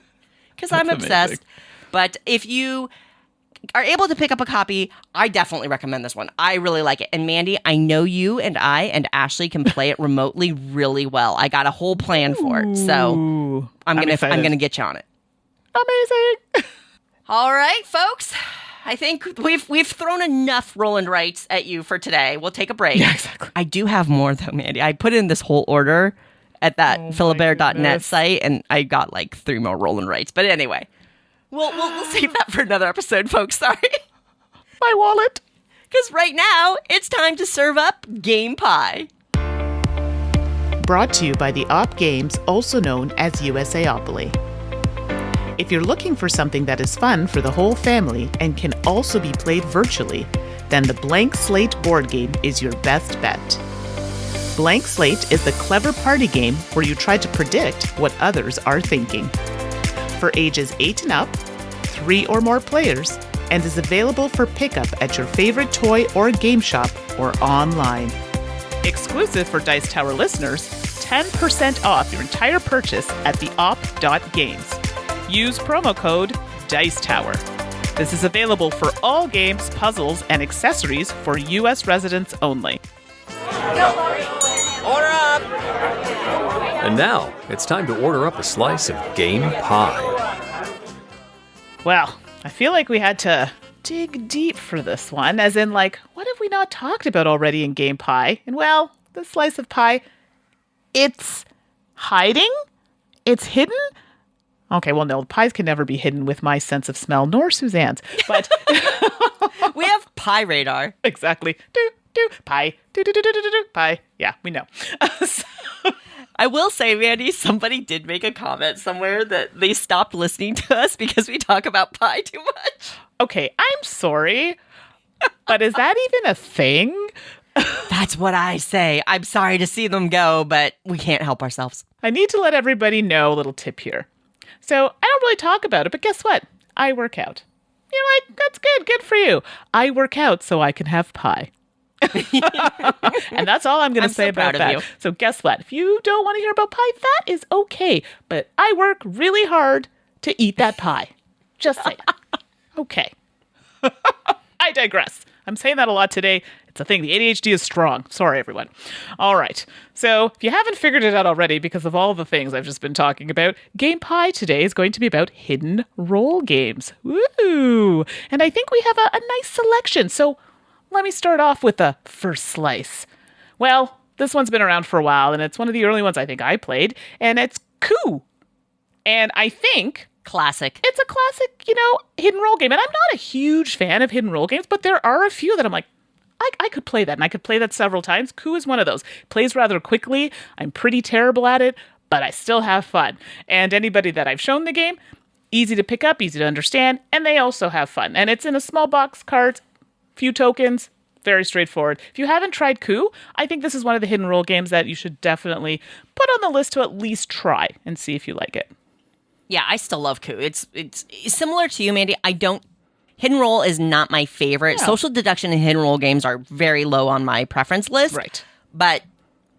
because I'm obsessed. Amazing. But if you are able to pick up a copy, I definitely recommend this one. I really like it. And Mandi, I know you and I and Ashley can play it remotely really well. I got a whole plan for it. So I'm gonna get you on it. Amazing. All right, folks. I think we've thrown enough roll and writes at you for today. We'll take a break. Yeah, exactly. I do have more though, Mandi. I put in this whole order at that philibert.net site, and I got like 3 more roll and writes. But anyway, we'll save that for another episode, folks. Sorry. My wallet. Because right now, it's time to serve up Game Pie. Brought to you by the Op Games, also known as USAopoly. If you're looking for something that is fun for the whole family and can also be played virtually, then the Blank Slate board game is your best bet. Blank Slate is the clever party game where you try to predict what others are thinking. For ages 8 and up, 3 or more players, and is available for pickup at your favorite toy or game shop or online. Exclusive for Dice Tower listeners, 10% off your entire purchase at theop.games. Use promo code DICETOWER. This is available for all games, puzzles, and accessories for U.S. residents only. Order up! And now, it's time to order up a slice of game pie. Well, I feel like we had to dig deep for this one, as in, like, what have we not talked about already in Game Pie? And, well, this slice of pie, it's hiding? It's hidden? Okay, well, no, pies can never be hidden with my sense of smell, nor Suzanne's. But we have pie radar. Exactly. Pie. Pie. Yeah, we know. I will say, Mandi, somebody did make a comment somewhere that they stopped listening to us because we talk about pie too much. Okay, I'm sorry, but is that even a thing? That's what I say. I'm sorry to see them go, but we can't help ourselves. I need to let everybody know a little tip here. So I don't really talk about it, but guess what? I work out. You're like, that's good. Good for you. I work out so I can have pie. And that's all I'm going to say about that. You. So guess what? If you don't want to hear about pie, that is okay. But I work really hard to eat that pie. Just saying. Okay. I digress. I'm saying that a lot today. It's a thing. The ADHD is strong. Sorry, everyone. All right. So if you haven't figured it out already because of all the things I've just been talking about, Game Pie today is going to be about hidden roll games. Woo! And I think we have a nice selection. So let me start off with the first slice. Well, this one's been around for a while, and it's one of the early ones I think I played, and it's Coup. And I think... Classic. It's a classic, hidden roll game. And I'm not a huge fan of hidden roll games, but there are a few that I'm like, I could play that, and I could play that several times. Coup is one of those. Plays rather quickly. I'm pretty terrible at it, but I still have fun. And anybody that I've shown the game, easy to pick up, easy to understand, and they also have fun. And it's in a small box, cards, few tokens, very straightforward. If you haven't tried Coup, I think this is one of the hidden roll games that you should definitely put on the list to at least try and see if you like it. Yeah, I still love Coup. It's similar to you, Mandy. Hidden roll is not my favorite. Yeah. Social deduction and hidden roll games are very low on my preference list. Right. But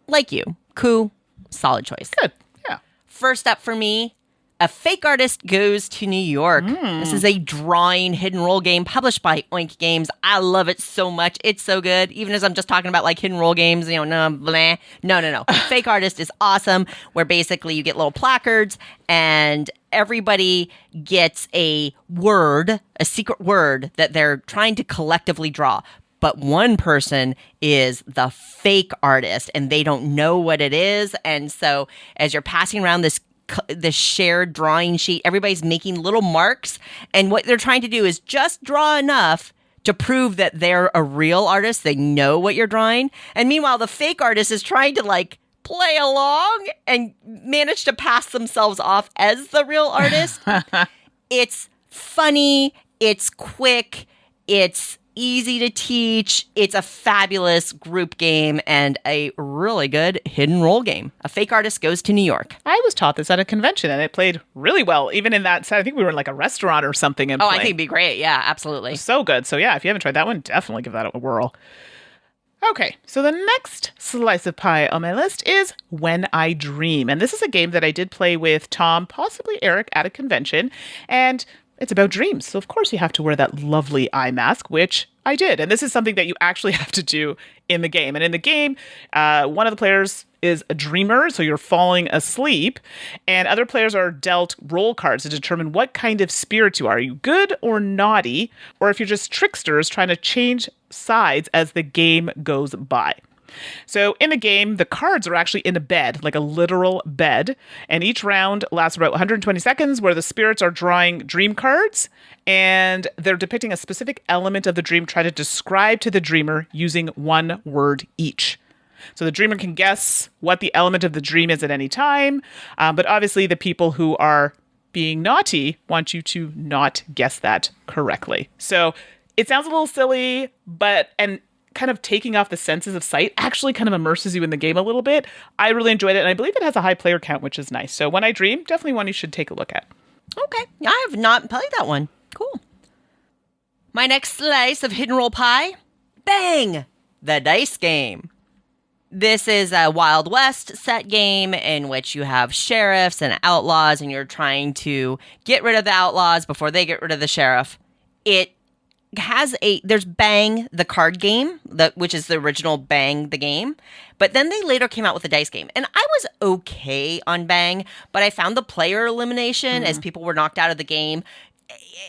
like you, Coup, solid choice. Good. Yeah. First up for me, A Fake Artist Goes to New York. This is a drawing hidden roll game published by Oink Games. I love it so much. It's so good. Even as I'm just talking about like hidden roll games, No. Fake Artist is awesome, where basically you get little placards and everybody gets a word, a secret word that they're trying to collectively draw. But one person is the fake artist and they don't know what it is. And so as you're passing around this shared drawing sheet, everybody's making little marks. And what they're trying to do is just draw enough to prove that they're a real artist. They know what you're drawing. And meanwhile, the fake artist is trying to play along and manage to pass themselves off as the real artist. It's funny. It's quick. It's easy to teach. It's a fabulous group game and a really good hidden roll game. A Fake Artist Goes to New York. I was taught this at a convention and it played really well. Even in that set, I think we were in a restaurant or something. And I think it'd be great. Yeah, absolutely. So good. So yeah, if you haven't tried that one, definitely give that a whirl. Okay, so the next slice of pie on my list is When I Dream. And this is a game that I did play with Tom, possibly Eric, at a convention. And it's about dreams. So of course you have to wear that lovely eye mask, which I did. And this is something that you actually have to do in the game. And in the game, one of the players is a dreamer, so you're falling asleep. And other players are dealt roll cards to determine what kind of spirit you are. Are you good or naughty? Or if you're just tricksters trying to change sides as the game goes by. So in the game, the cards are actually in a bed, like a literal bed. And each round lasts about 120 seconds where the spirits are drawing dream cards and they're depicting a specific element of the dream, try to describe to the dreamer using one word each. So the dreamer can guess what the element of the dream is at any time. But obviously the people who are being naughty want you to not guess that correctly. So it sounds a little silly, and kind of taking off the senses of sight actually kind of immerses you in the game a little bit. I really enjoyed it, and I believe it has a high player count, which is nice. So When I Dream, definitely one you should take a look at. Okay. I have not played that one. Cool. My next slice of hidden roll pie, Bang! The Dice Game. This is a Wild West set game in which you have sheriffs and outlaws, and you're trying to get rid of the outlaws before they get rid of the sheriff. There's Bang, the card game, which is the original Bang, the game. But then they later came out with a dice game. And I was okay on Bang, but I found the player elimination as people were knocked out of the game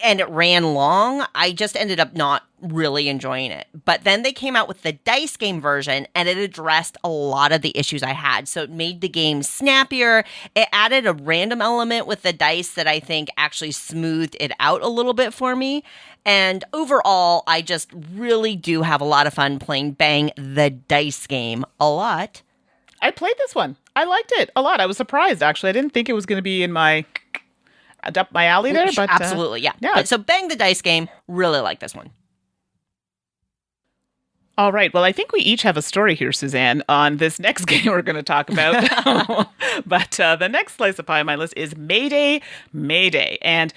and it ran long. I just ended up not really enjoying it. But then they came out with the dice game version and it addressed a lot of the issues I had. So it made the game snappier. It added a random element with the dice that I think actually smoothed it out a little bit for me. And overall, I just really do have a lot of fun playing Bang the Dice Game a lot. I played this one. I liked it a lot. I was surprised, actually. I didn't think it was going to be up my alley there. But absolutely, yeah. But so Bang the Dice Game, really like this one. All right. Well, I think we each have a story here, Suzanne, on this next game we're going to talk about. But the next slice of pie on my list is Mayday, Mayday. And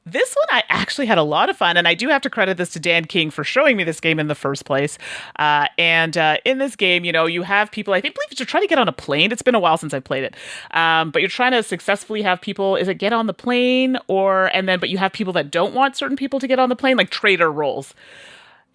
this one I actually had a lot of fun, and I do have to credit this to Dan King for showing me this game in the first place. And in this game, you have people, I believe you're trying to get on a plane. It's been a while since I played it. But you're trying to successfully have people, is it get on the plane but you have people that don't want certain people to get on the plane, like traitor roles,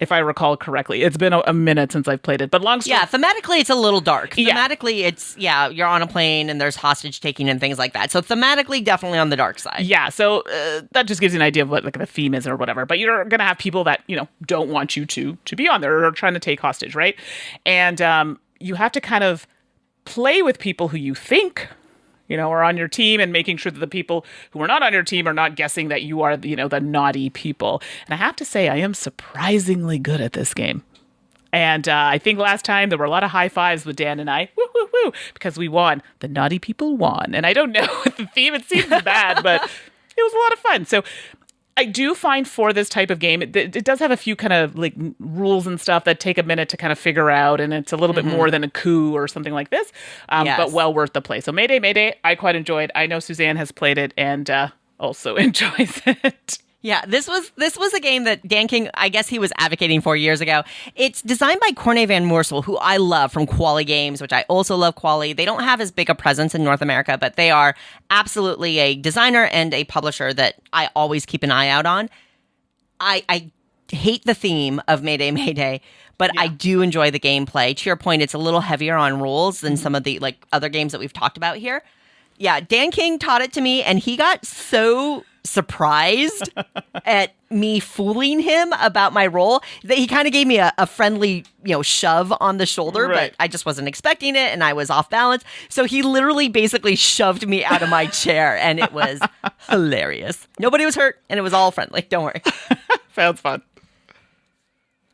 if I recall correctly. It's been a minute since I've played it, but long story. Yeah, thematically, it's a little dark. Yeah. Thematically, it's, you're on a plane and there's hostage taking and things like that. So thematically, definitely on the dark side. Yeah, so that just gives you an idea of what the theme is or whatever. But you're going to have people that, don't want you to be on there or are trying to take hostage, right? And you have to kind of play with people who you think are on your team, and making sure that the people who are not on your team are not guessing that you are, the naughty people. And I have to say, I am surprisingly good at this game. And I think last time there were a lot of high fives with Dan and I, woo, woo, woo, because we won. The naughty people won. And I don't know what the theme, it seems bad, but it was a lot of fun. So I do find for this type of game, it does have a few kind of like rules and stuff that take a minute to kind of figure out, and it's a little bit more than a coup or something like this, but well worth the play. So Mayday, Mayday, I quite enjoyed. I know Suzanne has played it and also enjoys it. Yeah, this was a game that Dan King, I guess he was advocating for years ago. It's designed by Corne van Moorsel, who I love from Quali Games, which I also love Quali. They don't have as big a presence in North America, but they are absolutely a designer and a publisher that I always keep an eye out on. I hate the theme of Mayday, Mayday, but I do enjoy the gameplay. To your point, it's a little heavier on rules than some of the other games that we've talked about here. Yeah, Dan King taught it to me, and he got so surprised at me fooling him about my role that he kind of gave me a friendly, shove on the shoulder, right. But I just wasn't expecting it and I was off balance. So he literally basically shoved me out of my chair, and it was hilarious. Nobody was hurt and it was all friendly. Don't worry. Sounds fun.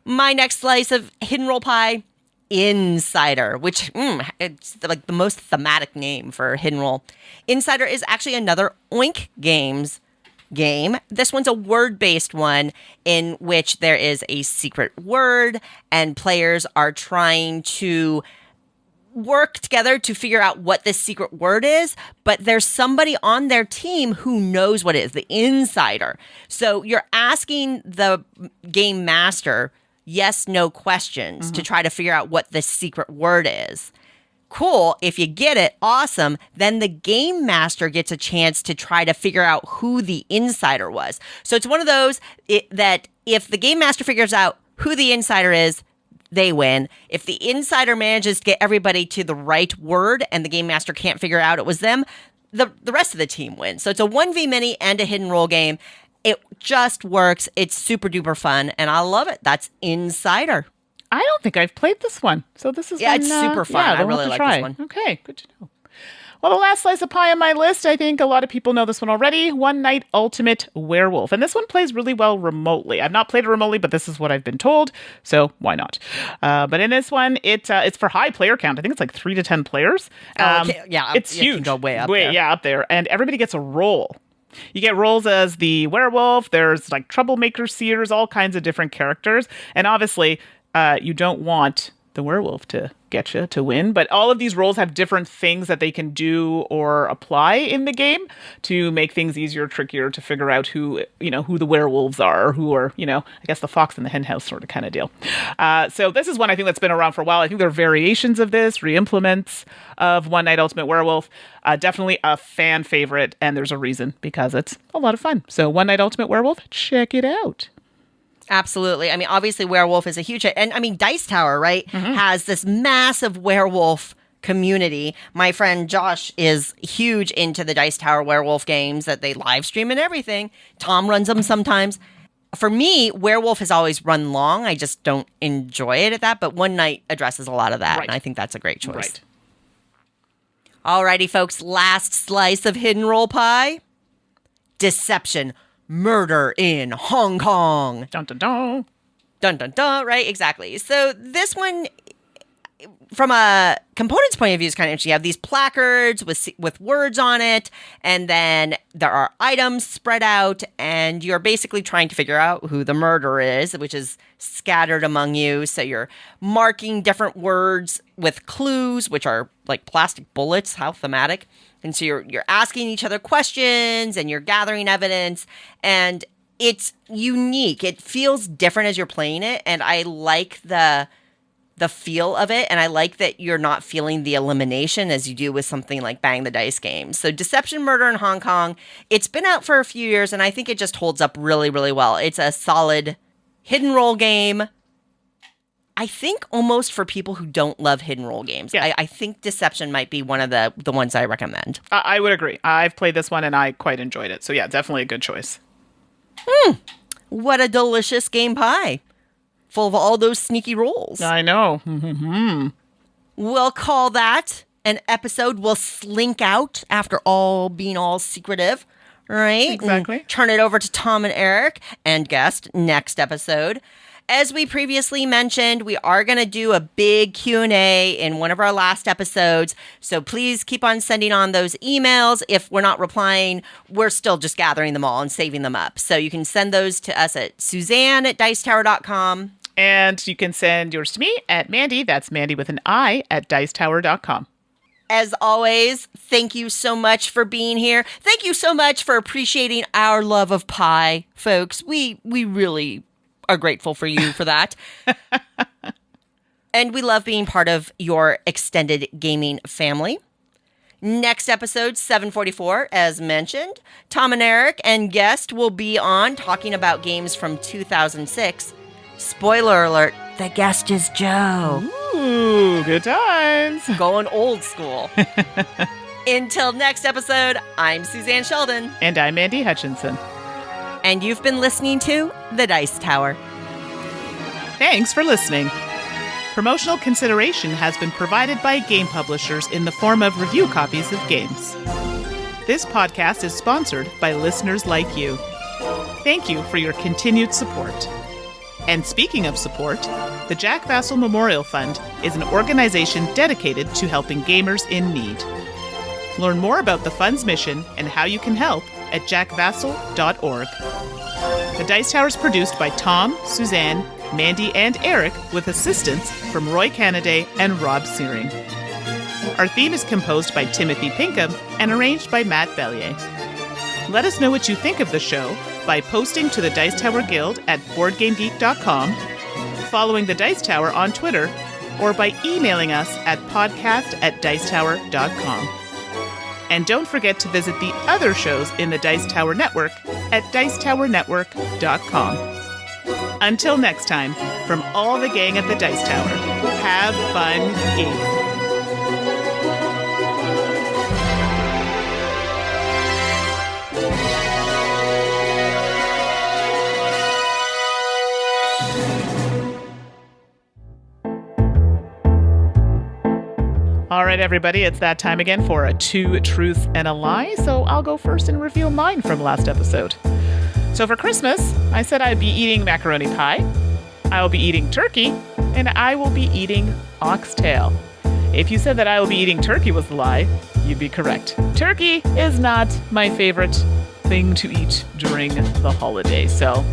My next slice of hidden roll pie, Insider, which it's like the most thematic name for hidden roll. Insider is actually another Oink Games game. This one's a word-based one in which there is a secret word and players are trying to work together to figure out what this secret word is, but there's somebody on their team who knows what it is, the insider. So you're asking the game master yes, no questions to try to figure out what the secret word is. Cool. If you get it, awesome. Then the game master gets a chance to try to figure out who the insider was. So it's one of those that if the game master figures out who the insider is, they win. If the insider manages to get everybody to the right word and the game master can't figure out it was them, the rest of the team wins. So it's a 1v mini and a hidden roll game. It just works. It's super duper fun, and I love it. That's Insider. I don't think I've played this one. So this is it's super fun. I really like this one. Okay, good to know. Well, the last slice of pie on my list, I think a lot of people know this one already, One Night Ultimate Werewolf. And this one plays really well remotely. I've not played it remotely, but this is what I've been told, so why not? But in this one, it's for high player count. I think it's like 3 to 10 players. Okay. Yeah, it's huge. Can go way up there. Yeah, up there. And everybody gets a role. You get roles as the werewolf, there's like troublemaker seers, all kinds of different characters. And obviously, you don't want the werewolf to get you to win, but all of these roles have different things that they can do or apply in the game to make things easier, trickier to figure out who the werewolves are, or who are, I guess the fox in the hen house sort of kind of deal. So this is one I think that's been around for a while. I think there are variations of this, re-implements of One Night Ultimate Werewolf. Definitely a fan favorite, and there's a reason, because it's a lot of fun. So One Night Ultimate Werewolf, check it out. Absolutely. I mean, obviously, werewolf is a huge hit. And I mean, Dice Tower, right, has this massive werewolf community. My friend Josh is huge into the Dice Tower werewolf games that they live stream and everything. Tom runs them sometimes. For me, werewolf has always run long. I just don't enjoy it at that. But One Night addresses a lot of that. Right. And I think that's a great choice. Right. Alrighty, folks. Last slice of hidden roll pie. Deception. Murder in Hong Kong. Dun, dun, dun. Dun, dun, dun. Right, exactly. So this one, from a components point of view, it's kind of interesting. You have these placards with words on it, and then there are items spread out, and you're basically trying to figure out who the murderer is, which is scattered among you. So you're marking different words with clues, which are like plastic bullets. How thematic! And so you're asking each other questions, and you're gathering evidence, and it's unique. It feels different as you're playing it, and I like the feel of it, and I like that you're not feeling the elimination as you do with something like Bang the Dice games. So Deception Murder in Hong Kong, it's been out for a few years, and I think it just holds up really, really well. It's a solid hidden roll game. I think almost for people who don't love hidden roll games. Yeah. I think Deception might be one of the ones I recommend. I would agree. I've played this one, and I quite enjoyed it. So yeah, definitely a good choice. What a delicious game pie. Full of all those sneaky rolls. I know. We'll call that an episode. We'll slink out after all being all secretive, right? Exactly. And turn it over to Tom and Eric and guest next episode. As we previously mentioned, we are going to do a big Q&A in one of our last episodes. So please keep on sending on those emails. If we're not replying, we're still just gathering them all and saving them up. So you can send those to us at Suzanne@dicetower.com. And you can send yours to me at Mandi, that's Mandi with an I, at dicetower.com. As always, thank you so much for being here. Thank you so much for appreciating our love of pie, folks. We really are grateful for you for that. And we love being part of your extended gaming family. Next episode, 744, as mentioned, Tom and Eric and guest will be on talking about games from 2006. Spoiler alert, the guest is Joe. Ooh, good times. Going old school. Until next episode, I'm Suzanne Sheldon. And I'm Mandi Hutchinson. And you've been listening to The Dice Tower. Thanks for listening. Promotional consideration has been provided by game publishers in the form of review copies of games. This podcast is sponsored by listeners like you. Thank you for your continued support. And speaking of support, the Jack Vassell Memorial Fund is an organization dedicated to helping gamers in need. Learn more about the fund's mission and how you can help at jackvassell.org. The Dice Tower is produced by Tom, Suzanne, Mandi, and Eric with assistance from Roy Canaday and Rob Searing. Our theme is composed by Timothy Pinkham and arranged by Matt Bellier. Let us know what you think of the show by posting to the Dice Tower Guild at BoardGameGeek.com, following the Dice Tower on Twitter, or by emailing us at podcast@dicetower.com. And don't forget to visit the other shows in the Dice Tower Network at dicetowernetwork.com. Until next time, from all the gang at the Dice Tower, have fun gaming. All right, everybody, it's that time again for a Two Truths and a Lie. So I'll go first and reveal mine from last episode. So for Christmas, I said I'd be eating macaroni pie, I will be eating turkey, and I will be eating oxtail. If you said that I will be eating turkey was the lie, you'd be correct. Turkey is not my favorite thing to eat during the holidays, so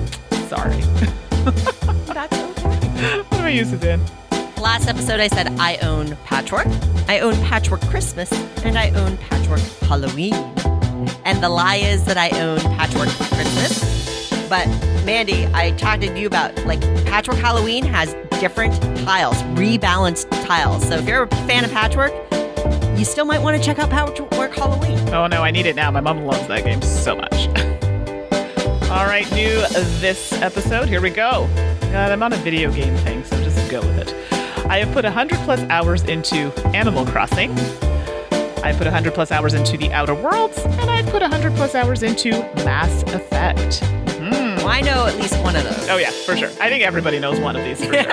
sorry. That's okay. What about you, Suzanne? Last episode, I said I own patchwork. I own patchwork Christmas, and I own patchwork Halloween. And the lie is that I own patchwork Christmas. But Mandi, I talked to you about, like, patchwork Halloween has different tiles, rebalanced tiles. So if you're a fan of patchwork, you still might want to check out Patchwork Halloween. Oh no, I need it now. My mom loves that game so much. All right, new this episode. Here we go. God, I'm on a video game thing, so just go with it. I have put 100 plus hours into Animal Crossing. I put 100 plus hours into The Outer Worlds, and I've put 100 plus hours into Mass Effect. Well, I know at least one of those. Oh yeah, for sure. I think everybody knows one of these for sure.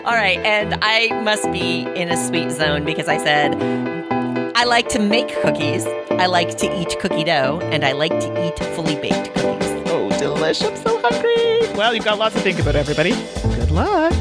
All right, and I must be in a sweet zone because I said I like to make cookies, I like to eat cookie dough, and I like to eat fully baked cookies. Oh, delish. I'm so hungry. Well, you've got lots to think about, everybody. Good luck.